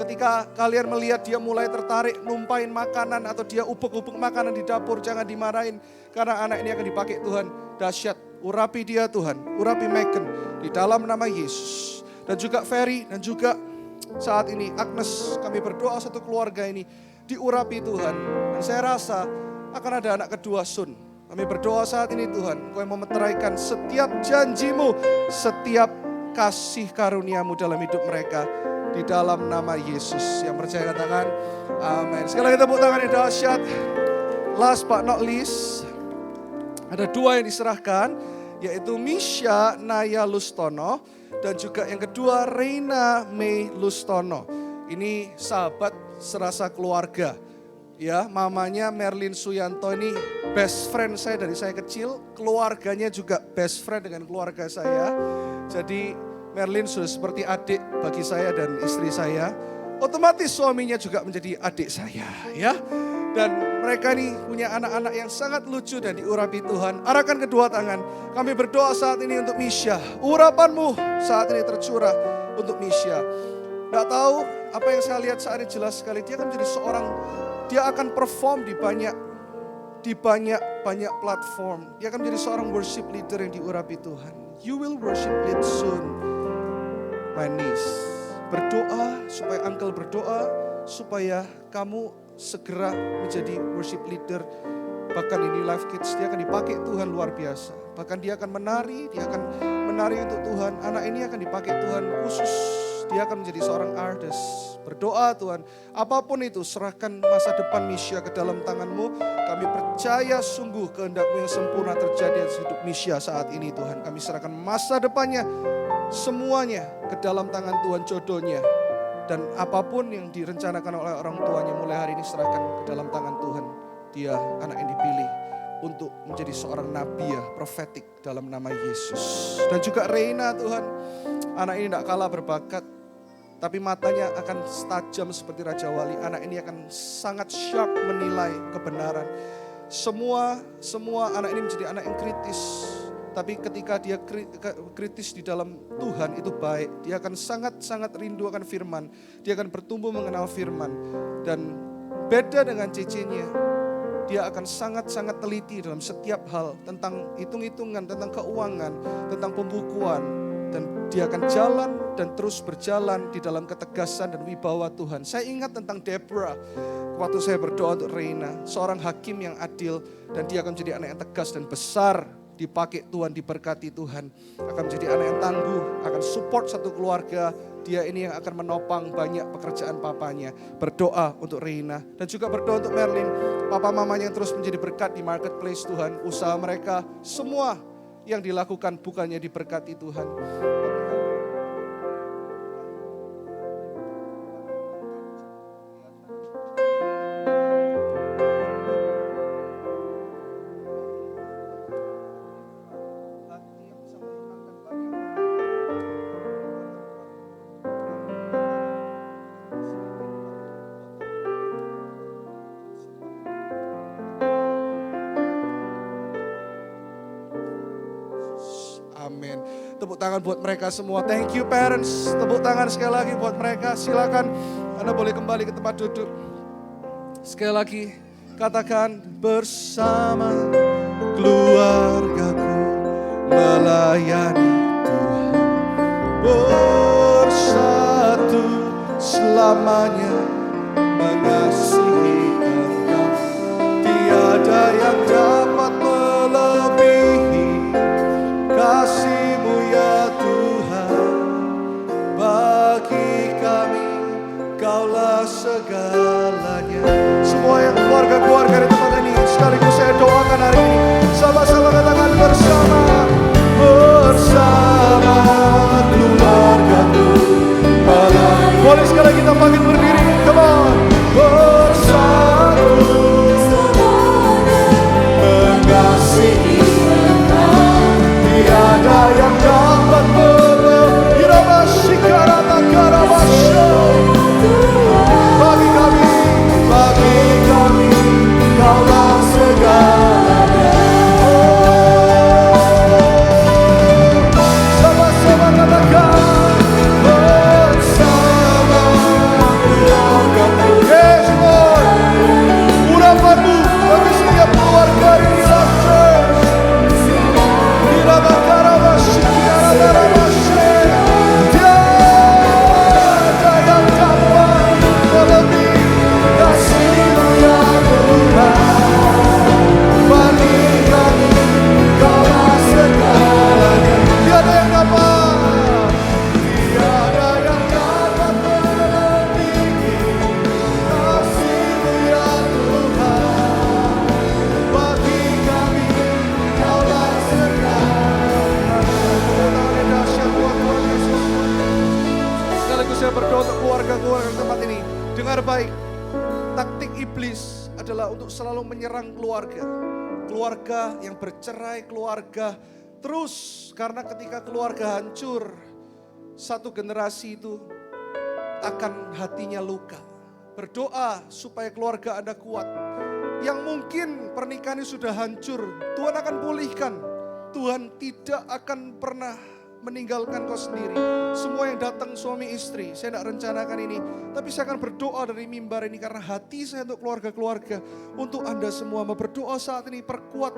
Ketika kalian melihat dia mulai tertarik numpain makanan atau dia ubek-ubek makanan di dapur, jangan dimarahin. Karena anak ini akan dipakai Tuhan. Dahsyat, urapi dia Tuhan, urapi Megan di dalam nama Yesus. Dan juga Ferry dan juga saat ini Agnes, kami berdoa satu keluarga ini diurapi Tuhan. Dan saya rasa akan ada anak kedua Sun. Kami berdoa saat ini Tuhan, Engkau yang memeteraikan setiap janji-Mu, setiap kasih karunia-Mu dalam hidup mereka. Di dalam nama Yesus. Yang percaya katakan amin. Sekali lagi tepuk tangan yang dahsyat. Last but not least, ada 2 yang diserahkan, yaitu Misha Naya Lustono dan juga yang kedua Reina May Lustono. Ini sahabat serasa keluarga. Ya, mamanya Merlin Suyanto ini best friend saya dari saya kecil, keluarganya juga best friend dengan keluarga saya. Jadi Merlin sudah seperti adik bagi saya dan istri saya. Otomatis suaminya juga menjadi adik saya, ya. Dan mereka ini punya anak-anak yang sangat lucu dan diurapi Tuhan. Arahkan kedua tangan. Kami berdoa saat ini untuk Misha. Urapan-Mu saat ini tercurah untuk Misha. Tidak tahu apa yang saya lihat saat ini jelas sekali. Dia akan menjadi seorang, dia akan perform di banyak platform. Dia akan menjadi seorang worship leader yang diurapi Tuhan. You will worship lead soon. My niece, berdoa supaya uncle berdoa supaya kamu segera menjadi worship leader. Bahkan ini Life Kids, dia akan dipakai Tuhan luar biasa. Bahkan dia akan menari untuk Tuhan. Anak ini akan dipakai Tuhan khusus. Dia akan menjadi seorang artist. Berdoa Tuhan, apapun itu serahkan masa depan Misha ke dalam tangan-Mu. Kami percaya sungguh kehendak-Mu yang sempurna terjadi atas hidup Misha saat ini Tuhan. Kami serahkan masa depannya semuanya ke dalam tangan Tuhan, jodohnya. Dan apapun yang direncanakan oleh orang tuanya mulai hari ini serahkan ke dalam tangan Tuhan. Dia anak yang dipilih untuk menjadi seorang nabi ya, profetik dalam nama Yesus. Dan juga Reina Tuhan, anak ini tidak kalah berbakat. Tapi matanya akan tajam seperti Raja Wali. Anak ini akan sangat sharp menilai kebenaran. Semua anak ini menjadi anak yang kritis. Tapi ketika dia kritis di dalam Tuhan itu baik. Dia akan sangat-sangat rindu akan firman. Dia akan bertumbuh mengenal firman. Dan beda dengan cecenya, dia akan sangat-sangat teliti dalam setiap hal. Tentang hitung-hitungan, tentang keuangan, tentang pembukuan. Dan dia akan jalan dan terus berjalan di dalam ketegasan dan wibawa Tuhan. Saya ingat tentang Deborah waktu saya berdoa untuk Reina. Seorang hakim yang adil dan dia akan menjadi anak yang tegas dan besar. Dipakai Tuhan, diberkati Tuhan. Akan menjadi anak yang tangguh, akan support satu keluarga. Dia ini yang akan menopang banyak pekerjaan papanya. Berdoa untuk Reina dan juga berdoa untuk Merlin. Papa mamanya yang terus menjadi berkat di marketplace Tuhan. Usaha mereka semua yang dilakukan bukannya diberkati Tuhan. Amin. Tepuk tangan buat mereka semua. Thank you parents. Tepuk tangan sekali lagi buat mereka. Silakan Anda boleh kembali ke tempat duduk. Sekali lagi katakan, bersama keluargaku melayani Tuhan. Bersatu selamanya mengasihi Engkau. Tiada yang dapat melebihi kasih-Mu ya Tuhan. Bagi kami Kaulah segalanya. Semua yang keluarga-keluarga di tempat ini, sekaligus saya doakan hari ini. Sama-sama katakan, bersama keluargaku. Boleh sekali kita bangkit berdiri, come on. Bersatu mengasihi Engkau. Tiada yang dapat melebihi bagi kami Kaulah segalanya. Sama-sama katakan, bersama keluargaku. Yes Lord, urapan-Mu bagi setiap keluarga di Life Church. Bila bakara wasyik terbaik. Taktik iblis adalah untuk selalu menyerang keluarga. Keluarga yang bercerai, keluarga terus. Karena ketika keluarga hancur, satu generasi itu akan hatinya luka. Berdoa supaya keluarga Anda kuat. Yang mungkin pernikahan ini sudah hancur, Tuhan akan pulihkan. Tuhan tidak akan pernah meninggalkan kau sendiri. Semua yang datang suami istri, saya tidak rencanakan ini. Tapi saya akan berdoa dari mimbar ini karena hati saya untuk keluarga-keluarga. Untuk Anda semua mau berdoa saat ini, perkuat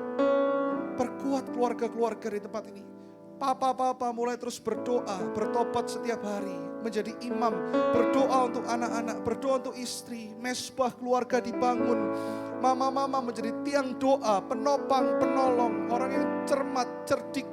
keluarga-keluarga di tempat ini. Papa-papa mulai terus berdoa, bertobat setiap hari, menjadi imam, berdoa untuk anak-anak, berdoa untuk istri, mesbah keluarga dibangun. Mama-mama menjadi tiang doa, penopang, penolong, orang yang cermat, cerdik.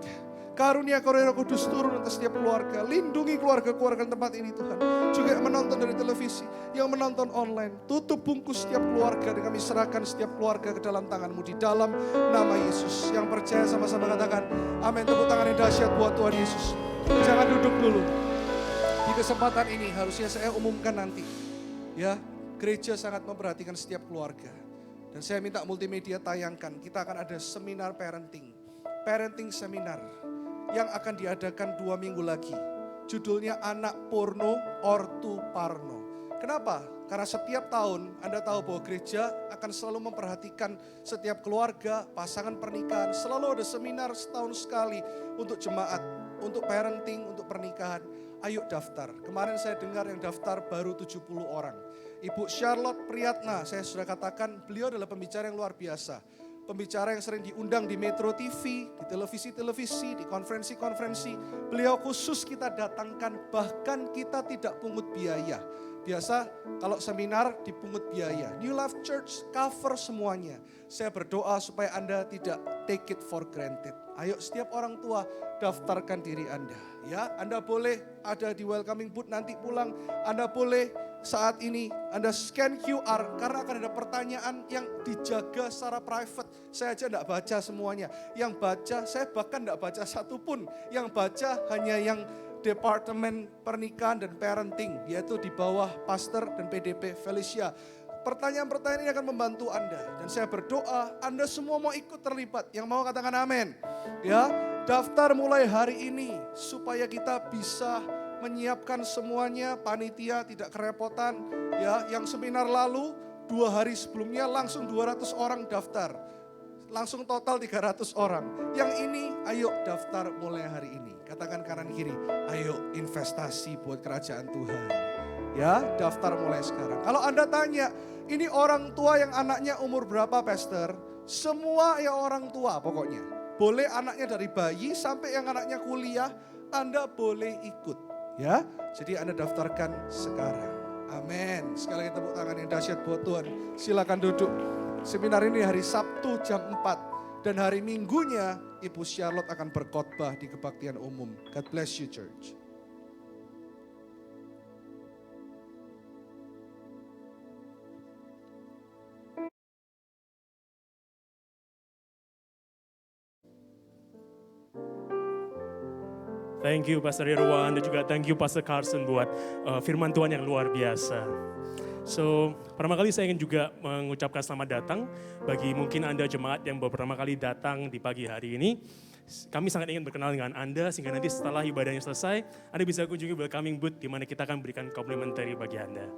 Karunia Roh Kudus turun atas setiap keluarga. Lindungi keluarga-keluarga tempat ini Tuhan. Juga yang menonton dari televisi, yang menonton online. Tutup bungkus setiap keluarga dan kami serahkan setiap keluarga ke dalam tangan-Mu di dalam nama Yesus. Yang percaya sama-sama katakan amin. Tepuk tangan yang dahsyat buat Tuhan Yesus. Jangan duduk dulu. Di kesempatan ini harusnya saya umumkan nanti. Ya, gereja sangat memperhatikan setiap keluarga. Dan saya minta multimedia tayangkan. Kita akan ada seminar parenting. Parenting seminar yang akan diadakan 2 minggu lagi. Judulnya Anak Porno Ortu Parno. Kenapa? Karena setiap tahun Anda tahu bahwa gereja akan selalu memperhatikan setiap keluarga, pasangan pernikahan. Selalu ada seminar setahun sekali untuk jemaat, untuk parenting, untuk pernikahan. Ayo daftar. Kemarin saya dengar yang daftar baru 70 orang. Ibu Charlotte Priyatna, saya sudah katakan beliau adalah pembicara yang luar biasa. Pembicara yang sering diundang di Metro TV, di televisi-televisi, di konferensi-konferensi. Beliau khusus kita datangkan, bahkan kita tidak pungut biaya. Biasa kalau seminar dipungut biaya. New Life Church cover semuanya. Saya berdoa supaya Anda tidak take it for granted. Ayo setiap orang tua daftarkan diri Anda. Ya, Anda boleh ada di welcoming booth nanti pulang. Anda boleh saat ini Anda scan QR karena akan ada pertanyaan yang dijaga secara private. Saya aja tidak baca semuanya. Yang baca, saya bahkan tidak baca satu pun. Yang baca hanya yang Departemen Pernikahan dan Parenting, yaitu di bawah Pastor dan PDP Felicia. Pertanyaan-pertanyaan ini akan membantu Anda. Dan saya berdoa Anda semua mau ikut terlibat. Yang mau katakan amin. Ya, daftar mulai hari ini supaya kita bisa menyiapkan semuanya, panitia tidak kerepotan. Ya, yang seminar lalu 2 hari sebelumnya langsung 200 orang daftar. Langsung total 300 orang. Yang ini ayo daftar mulai hari ini. Katakan kanan kiri, ayo investasi buat kerajaan Tuhan. Ya, daftar mulai sekarang. Kalau Anda tanya, ini orang tua yang anaknya umur berapa pastor? Semua ya orang tua pokoknya. Boleh anaknya dari bayi sampai yang anaknya kuliah, Anda boleh ikut. Ya, jadi Anda daftarkan sekarang. Amin. Sekali lagi tepuk tangan yang dahsyat buat Tuhan. Silakan duduk. Seminar ini hari Sabtu jam 4. Dan hari Minggunya Ibu Charlotte akan berkhotbah di kebaktian umum. God bless you church. Thank you Pastor Irwan dan juga thank you Pastor Carson buat firman Tuhan yang luar biasa. So, pertama kali saya ingin juga mengucapkan selamat datang bagi mungkin Anda jemaat yang baru pertama kali datang di pagi hari ini. Kami sangat ingin berkenal dengan Anda sehingga nanti setelah ibadahnya selesai, Anda bisa kunjungi welcoming booth di mana kita akan berikan complimentary bagi Anda.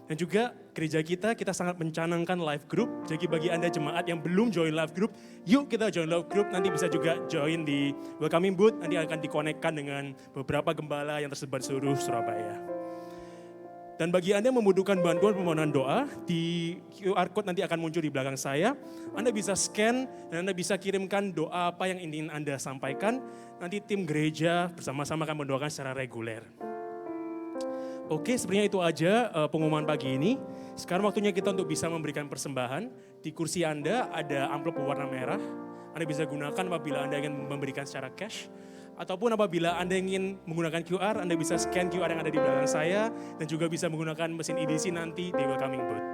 Dan juga gereja kita sangat mencanangkan live group. Jadi bagi Anda jemaat yang belum join live group, yuk kita join live group. Nanti bisa juga join di welcoming booth. Nanti akan dikonekkan dengan beberapa gembala yang tersebar di seluruh Surabaya. Dan bagi Anda yang membutuhkan bantuan permohonan doa, di QR Code nanti akan muncul di belakang saya. Anda bisa scan dan Anda bisa kirimkan doa apa yang ingin Anda sampaikan. Nanti tim gereja bersama-sama akan mendoakan secara reguler. Oke, sebenarnya itu aja pengumuman pagi ini. Sekarang waktunya kita untuk bisa memberikan persembahan. Di kursi Anda ada amplop berwarna merah. Anda bisa gunakan apabila Anda ingin memberikan secara cash. Ataupun apabila Anda ingin menggunakan QR, Anda bisa scan QR yang ada di belakang saya. Dan juga bisa menggunakan mesin EDC nanti di welcoming booth.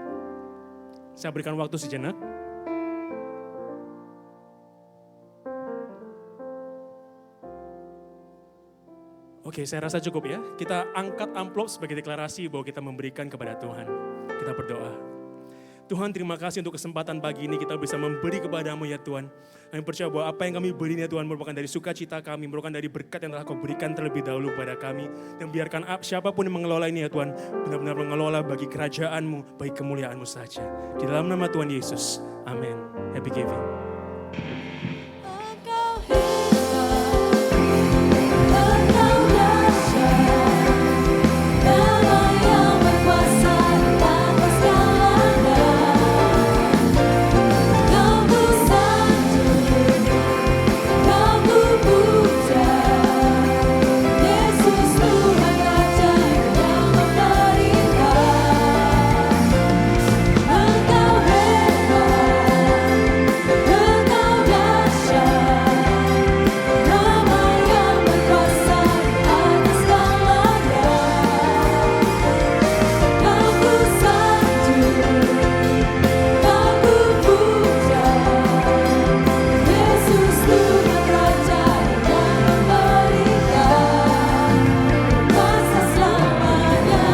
Saya berikan waktu sejenak. Oke, saya rasa cukup ya. Kita angkat amplop sebagai deklarasi bahwa kita memberikan kepada Tuhan. Kita berdoa. Tuhan, terima kasih untuk kesempatan pagi ini kita bisa memberi kepada-Mu ya Tuhan. Kami percaya bahwa apa yang kami beri ya Tuhan merupakan dari sukacita kami, merupakan dari berkat yang telah Kau berikan terlebih dahulu kepada kami. Dan biarkan siapapun yang mengelola ini ya Tuhan, benar-benar mengelola bagi kerajaan-Mu, bagi kemuliaan-Mu saja. Di dalam nama Tuhan Yesus, amin. Happy giving. Engkau hebat, Engkau dahsyat, Nama yang berkuasa atas segalanya. Kau ku sanjung, Kau ku puja, Yesus Tuhan Raja yang memerintah. Engkau hebat, Engkau dahsyat, Nama yang berkuasa atas segalanya. Kau ku sanjung, Kau ku puja, Yesus Tuhan Raja yang memerintah kuasa selamanya.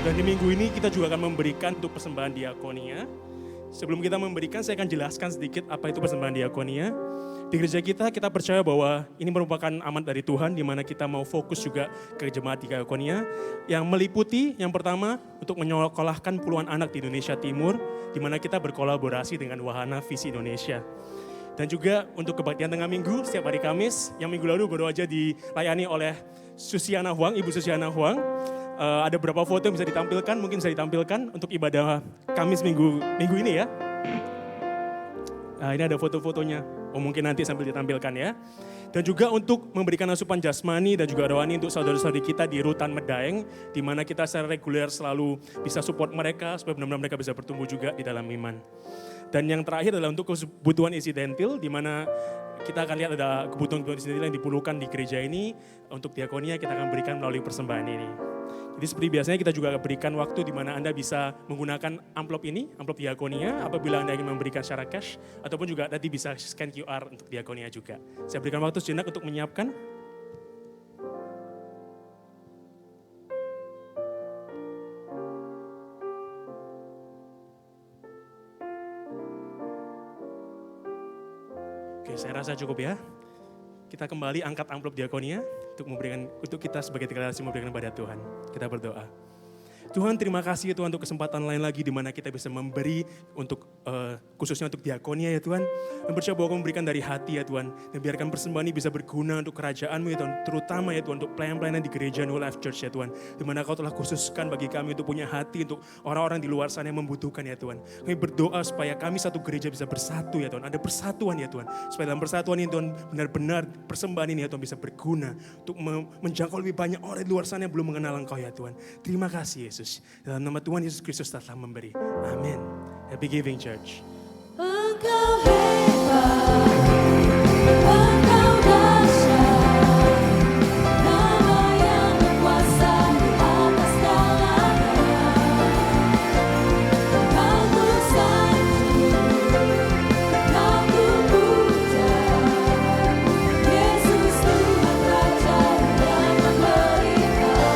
Dan di minggu ini kita juga akan memberikan untuk persembahan diakonia. Sebelum kita memberikan, saya akan jelaskan sedikit apa itu persembahan diakonia. Di gereja kita percaya bahwa ini merupakan amanat dari Tuhan, di mana kita mau fokus juga ke jemaat diakonia, yang meliputi yang pertama untuk menyekolahkan puluhan anak di Indonesia Timur, di mana kita berkolaborasi dengan Wahana Visi Indonesia. Dan juga untuk kebaktian tengah minggu, setiap hari Kamis, yang minggu lalu baru aja dilayani oleh Susiana Huang, Ibu Susiana Huang. Ada beberapa foto yang bisa ditampilkan, mungkin bisa ditampilkan untuk ibadah Kamis minggu ini ya. Ini ada foto-fotonya, mungkin nanti sambil ditampilkan ya. Dan juga untuk memberikan asupan jasmani dan juga rohani untuk saudara-saudari kita di Rutan Medaeng, di mana kita secara reguler selalu bisa support mereka, supaya benar-benar mereka bisa bertumbuh juga di dalam iman. Dan yang terakhir adalah untuk kebutuhan insidentil, di mana kita akan lihat ada kebutuhan-kebutuhan insidentil yang diperlukan di gereja ini. Untuk diakonia kita akan berikan melalui persembahan ini. Jadi seperti biasanya kita juga akan berikan waktu di mana Anda bisa menggunakan amplop ini, amplop diakonia, apabila Anda ingin memberikan secara cash, ataupun juga nanti bisa scan QR untuk diakonia juga. Saya berikan waktu sejenak untuk menyiapkan. Oke, saya rasa cukup ya. Kita kembali angkat amplop diakonia untuk kita sebagai deklarasi memberikan kepada Tuhan. Kita berdoa. Tuhan, terima kasih ya Tuhan untuk kesempatan lain lagi di mana kita bisa memberi untuk khususnya untuk diakonia ya Tuhan. Dan percaya bahwa Kau memberikan dari hati ya Tuhan. Dan biarkan persembahan ini bisa berguna untuk kerajaan-Mu ya Tuhan. Terutama ya Tuhan untuk pelayan-pelayanan di gereja New Life Church ya Tuhan. Di mana Kau telah khususkan bagi kami untuk punya hati untuk orang-orang di luar sana yang membutuhkan ya Tuhan. Kami berdoa supaya kami satu gereja bisa bersatu ya Tuhan. Ada persatuan ya Tuhan. Supaya dalam persatuan ini Tuhan benar-benar persembahan ini ya Tuhan bisa berguna. Untuk menjangkau lebih banyak orang di luar sana yang belum mengenal Engkau ya Tuhan. Terima kasih Yesus. Dalam nama Tuhan Yesus Kristus telah memberi. Amin. Happy giving church. Engkau hebat, Engkau dahsyat, Nama yang berkuasa atas segalanya. Kau ku sanjung, Kau ku puja, Yesus Tuhan Raja yang memerintah.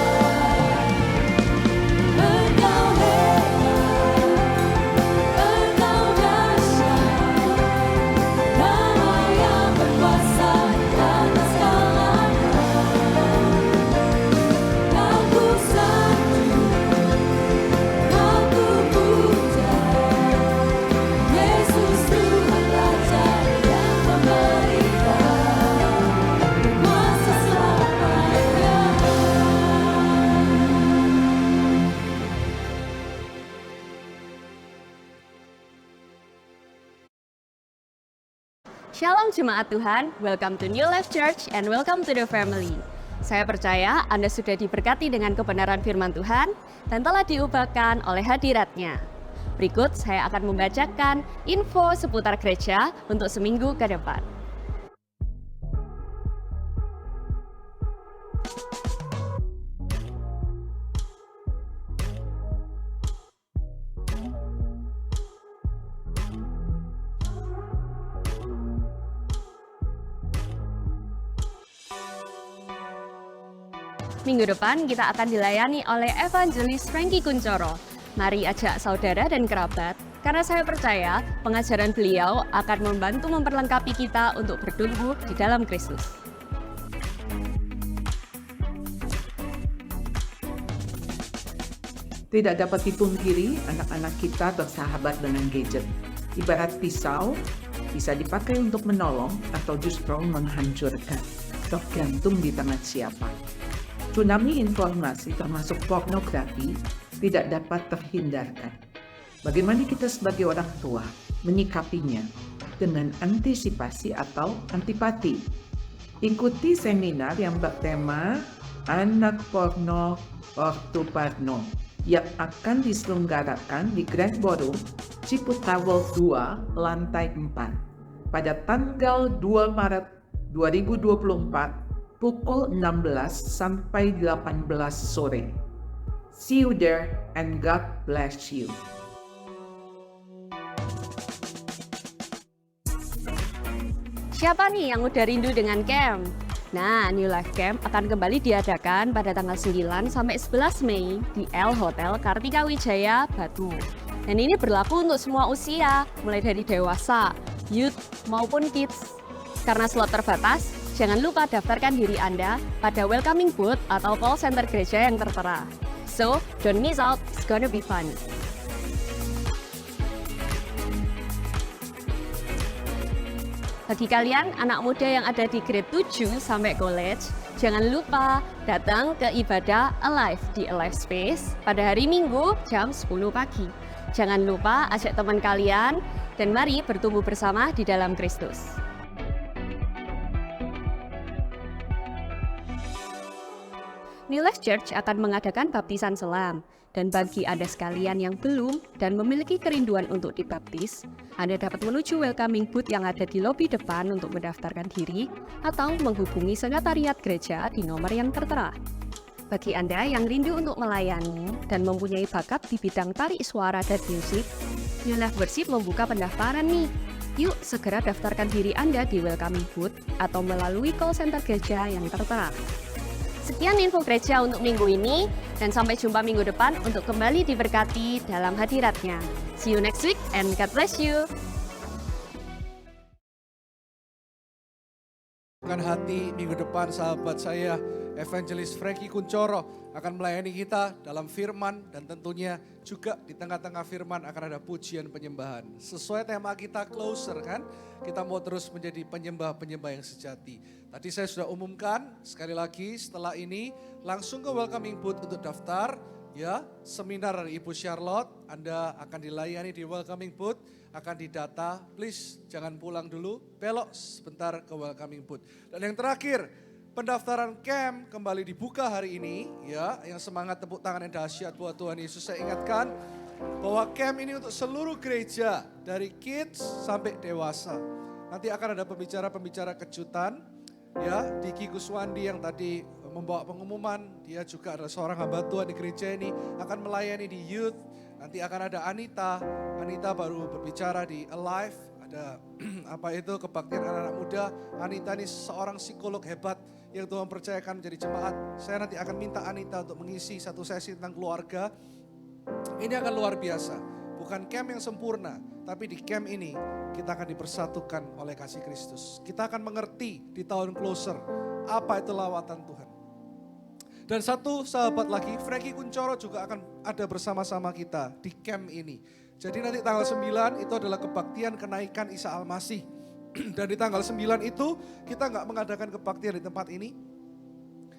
Engkau hebat, Engkau dahsyat, Nama yang berkuasa atas segalanya. Kau ku sanjung, Kau ku puja, Yesus Tuhan Raja yang memerintah kuasa selamanya. Shalom Jemaat Tuhan, welcome to New Life Church and welcome to the family. Saya percaya Anda sudah diberkati dengan kebenaran firman Tuhan dan telah diubahkan oleh hadiratnya. Berikut saya akan membacakan info seputar gereja untuk seminggu ke depan. Minggu depan kita akan dilayani oleh Evangelis Frankie Kuncoro. Mari ajak saudara dan kerabat, karena saya percaya pengajaran beliau akan membantu memperlengkapi kita untuk bertumbuh di dalam Kristus. Tidak dapat dipungkiri, anak-anak kita bersahabat dengan gadget. Ibarat pisau, bisa dipakai untuk menolong atau justru menghancurkan, tergantung di tangan siapa. Tsunami informasi termasuk pornografi tidak dapat terhindarkan. Bagaimana kita sebagai orang tua menyikapinya dengan antisipasi atau antipati? Ikuti seminar yang bertema Anak Porno, Ortu Porno yang akan diselenggarakan di Grand Ballroom Ciputra World 2, lantai 4 pada tanggal 2 Maret 2024 pukul 16 sampai 18 sore. See you there and God bless you. Siapa nih yang udah rindu dengan camp? Nah, New Life Camp akan kembali diadakan pada tanggal 9 sampai 11 Mei di L Hotel Kartika Wijaya, Batu. Dan ini berlaku untuk semua usia, mulai dari dewasa, youth, maupun kids. Karena slot terbatas, jangan lupa daftarkan diri Anda pada welcoming booth atau call center gereja yang tertera. So, don't miss out, it's gonna be fun. Bagi kalian anak muda yang ada di grade 7 sampai college, jangan lupa datang ke ibadah Alive di Alive Space pada hari Minggu jam 10 pagi. Jangan lupa ajak teman kalian dan mari bertumbuh bersama di dalam Kristus. New Life Church akan mengadakan baptisan selam. Dan bagi Anda sekalian yang belum dan memiliki kerinduan untuk dibaptis, Anda dapat menuju welcoming booth yang ada di lobi depan untuk mendaftarkan diri atau menghubungi sekretariat gereja di nomor yang tertera. Bagi Anda yang rindu untuk melayani dan mempunyai bakat di bidang tarik suara dan musik, New Life Worship membuka pendaftaran nih. Yuk segera daftarkan diri Anda di welcoming booth atau melalui call center gereja yang tertera. Sekian info gereja untuk minggu ini, dan sampai jumpa minggu depan untuk kembali diberkati dalam hadiratnya. See you next week and God bless you. Bukan hati minggu depan sahabat saya, Evangelis Frankie Kuncoro akan melayani kita dalam firman dan tentunya juga di tengah-tengah firman akan ada pujian penyembahan. Sesuai tema kita closer kan, kita mau terus menjadi penyembah-penyembah yang sejati. Tadi saya sudah umumkan, sekali lagi setelah ini langsung ke welcoming booth untuk daftar. Ya, seminar dari Ibu Charlotte, Anda akan dilayani di welcoming booth, akan didata. Please jangan pulang dulu, belok sebentar ke welcoming booth. Dan yang terakhir, pendaftaran camp kembali dibuka hari ini. Ya, yang semangat tepuk tangan yang dahsyat buat Tuhan Yesus. Saya ingatkan bahwa camp ini untuk seluruh gereja, dari kids sampai dewasa. Nanti akan ada pembicara-pembicara kejutan. Ya, Diki Kuswandi yang tadi membawa pengumuman, dia juga adalah seorang hamba Tuhan di gereja ini, akan melayani di youth. Nanti akan ada Anita baru berbicara di Alive, ada kebaktian anak-anak muda. Anita ini seorang psikolog hebat yang Tuhan percayakan menjadi jemaat. Saya nanti akan minta Anita untuk mengisi satu sesi tentang keluarga. Ini akan luar biasa, bukan camp yang sempurna, tapi di camp ini kita akan dipersatukan oleh kasih Kristus. Kita akan mengerti di tahun closer apa itu lawatan Tuhan. Dan satu sahabat lagi, Frankie Kuncoro juga akan ada bersama-sama kita di camp ini. Jadi nanti tanggal 9 itu adalah kebaktian kenaikan Isa Al-Masih. Dan di tanggal 9 itu kita nggak mengadakan kebaktian di tempat ini.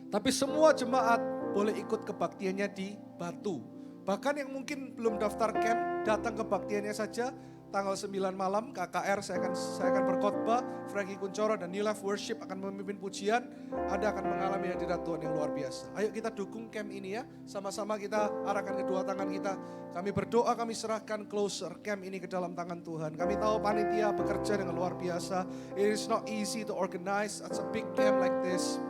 Tapi semua jemaat boleh ikut kebaktiannya di Batu. Bahkan yang mungkin belum daftar camp, datang kebaktiannya saja. Tanggal 9 malam KKR saya akan berkhotbah, Frankie Kuncoro dan New Life Worship akan memimpin pujian. Anda akan mengalami hadirat Tuhan yang luar biasa. Ayo kita dukung camp ini ya, sama-sama kita arahkan kedua tangan kita. Kami berdoa, kami serahkan closer camp ini ke dalam tangan Tuhan. Kami tahu panitia bekerja dengan luar biasa. It is not easy to organize such a big camp like this.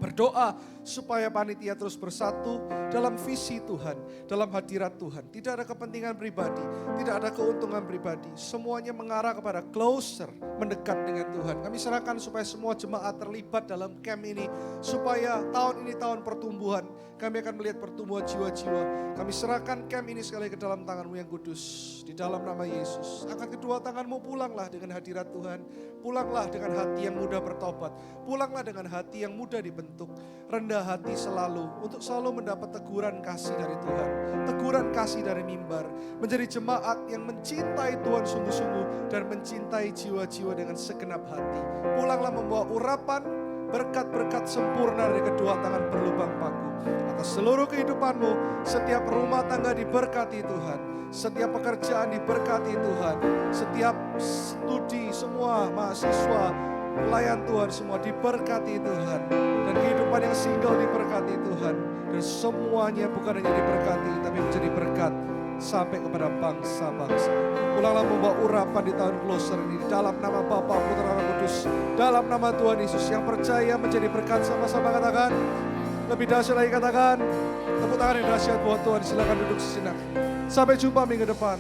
Berdoa supaya panitia terus bersatu dalam visi Tuhan, dalam hadirat Tuhan. Tidak ada kepentingan pribadi, tidak ada keuntungan pribadi. Semuanya mengarah kepada closer, mendekat dengan Tuhan. Kami serahkan supaya semua jemaat terlibat dalam camp ini. Supaya tahun ini tahun pertumbuhan. Kami akan melihat pertumbuhan jiwa-jiwa. Kami serahkan camp ini sekali ke dalam tangan-Mu yang kudus. Di dalam nama Yesus. Angkat kedua tangan-Mu, pulanglah dengan hadirat Tuhan. Pulanglah dengan hati yang mudah bertobat. Pulanglah dengan hati yang mudah dibentuk. Rendah hati selalu. Untuk selalu mendapat teguran kasih dari Tuhan. Teguran kasih dari mimbar. Menjadi jemaat yang mencintai Tuhan sungguh-sungguh. Dan mencintai jiwa-jiwa dengan segenap hati. Pulanglah membawa urapan berkat-berkat sempurna dari kedua tangan berlubang paku. Atas seluruh kehidupanmu, setiap rumah tangga diberkati Tuhan. Setiap pekerjaan diberkati Tuhan. Setiap studi, semua mahasiswa, pelayan Tuhan semua diberkati Tuhan. Dan kehidupan yang single diberkati Tuhan. Dan semuanya bukan hanya diberkati, tapi menjadi berkat sampai kepada bangsa-bangsa. Pulanglah membawa urapan di tahun closer ini. Dalam nama Bapa, Putra, dan Roh Kudus. Dalam nama Tuhan Yesus yang percaya menjadi berkat, sama-sama katakan. Lebih dahsyat lagi katakan. Tepuk tangan yang dahsyat buat Tuhan. Silakan duduk sejenak. Sampai jumpa minggu depan.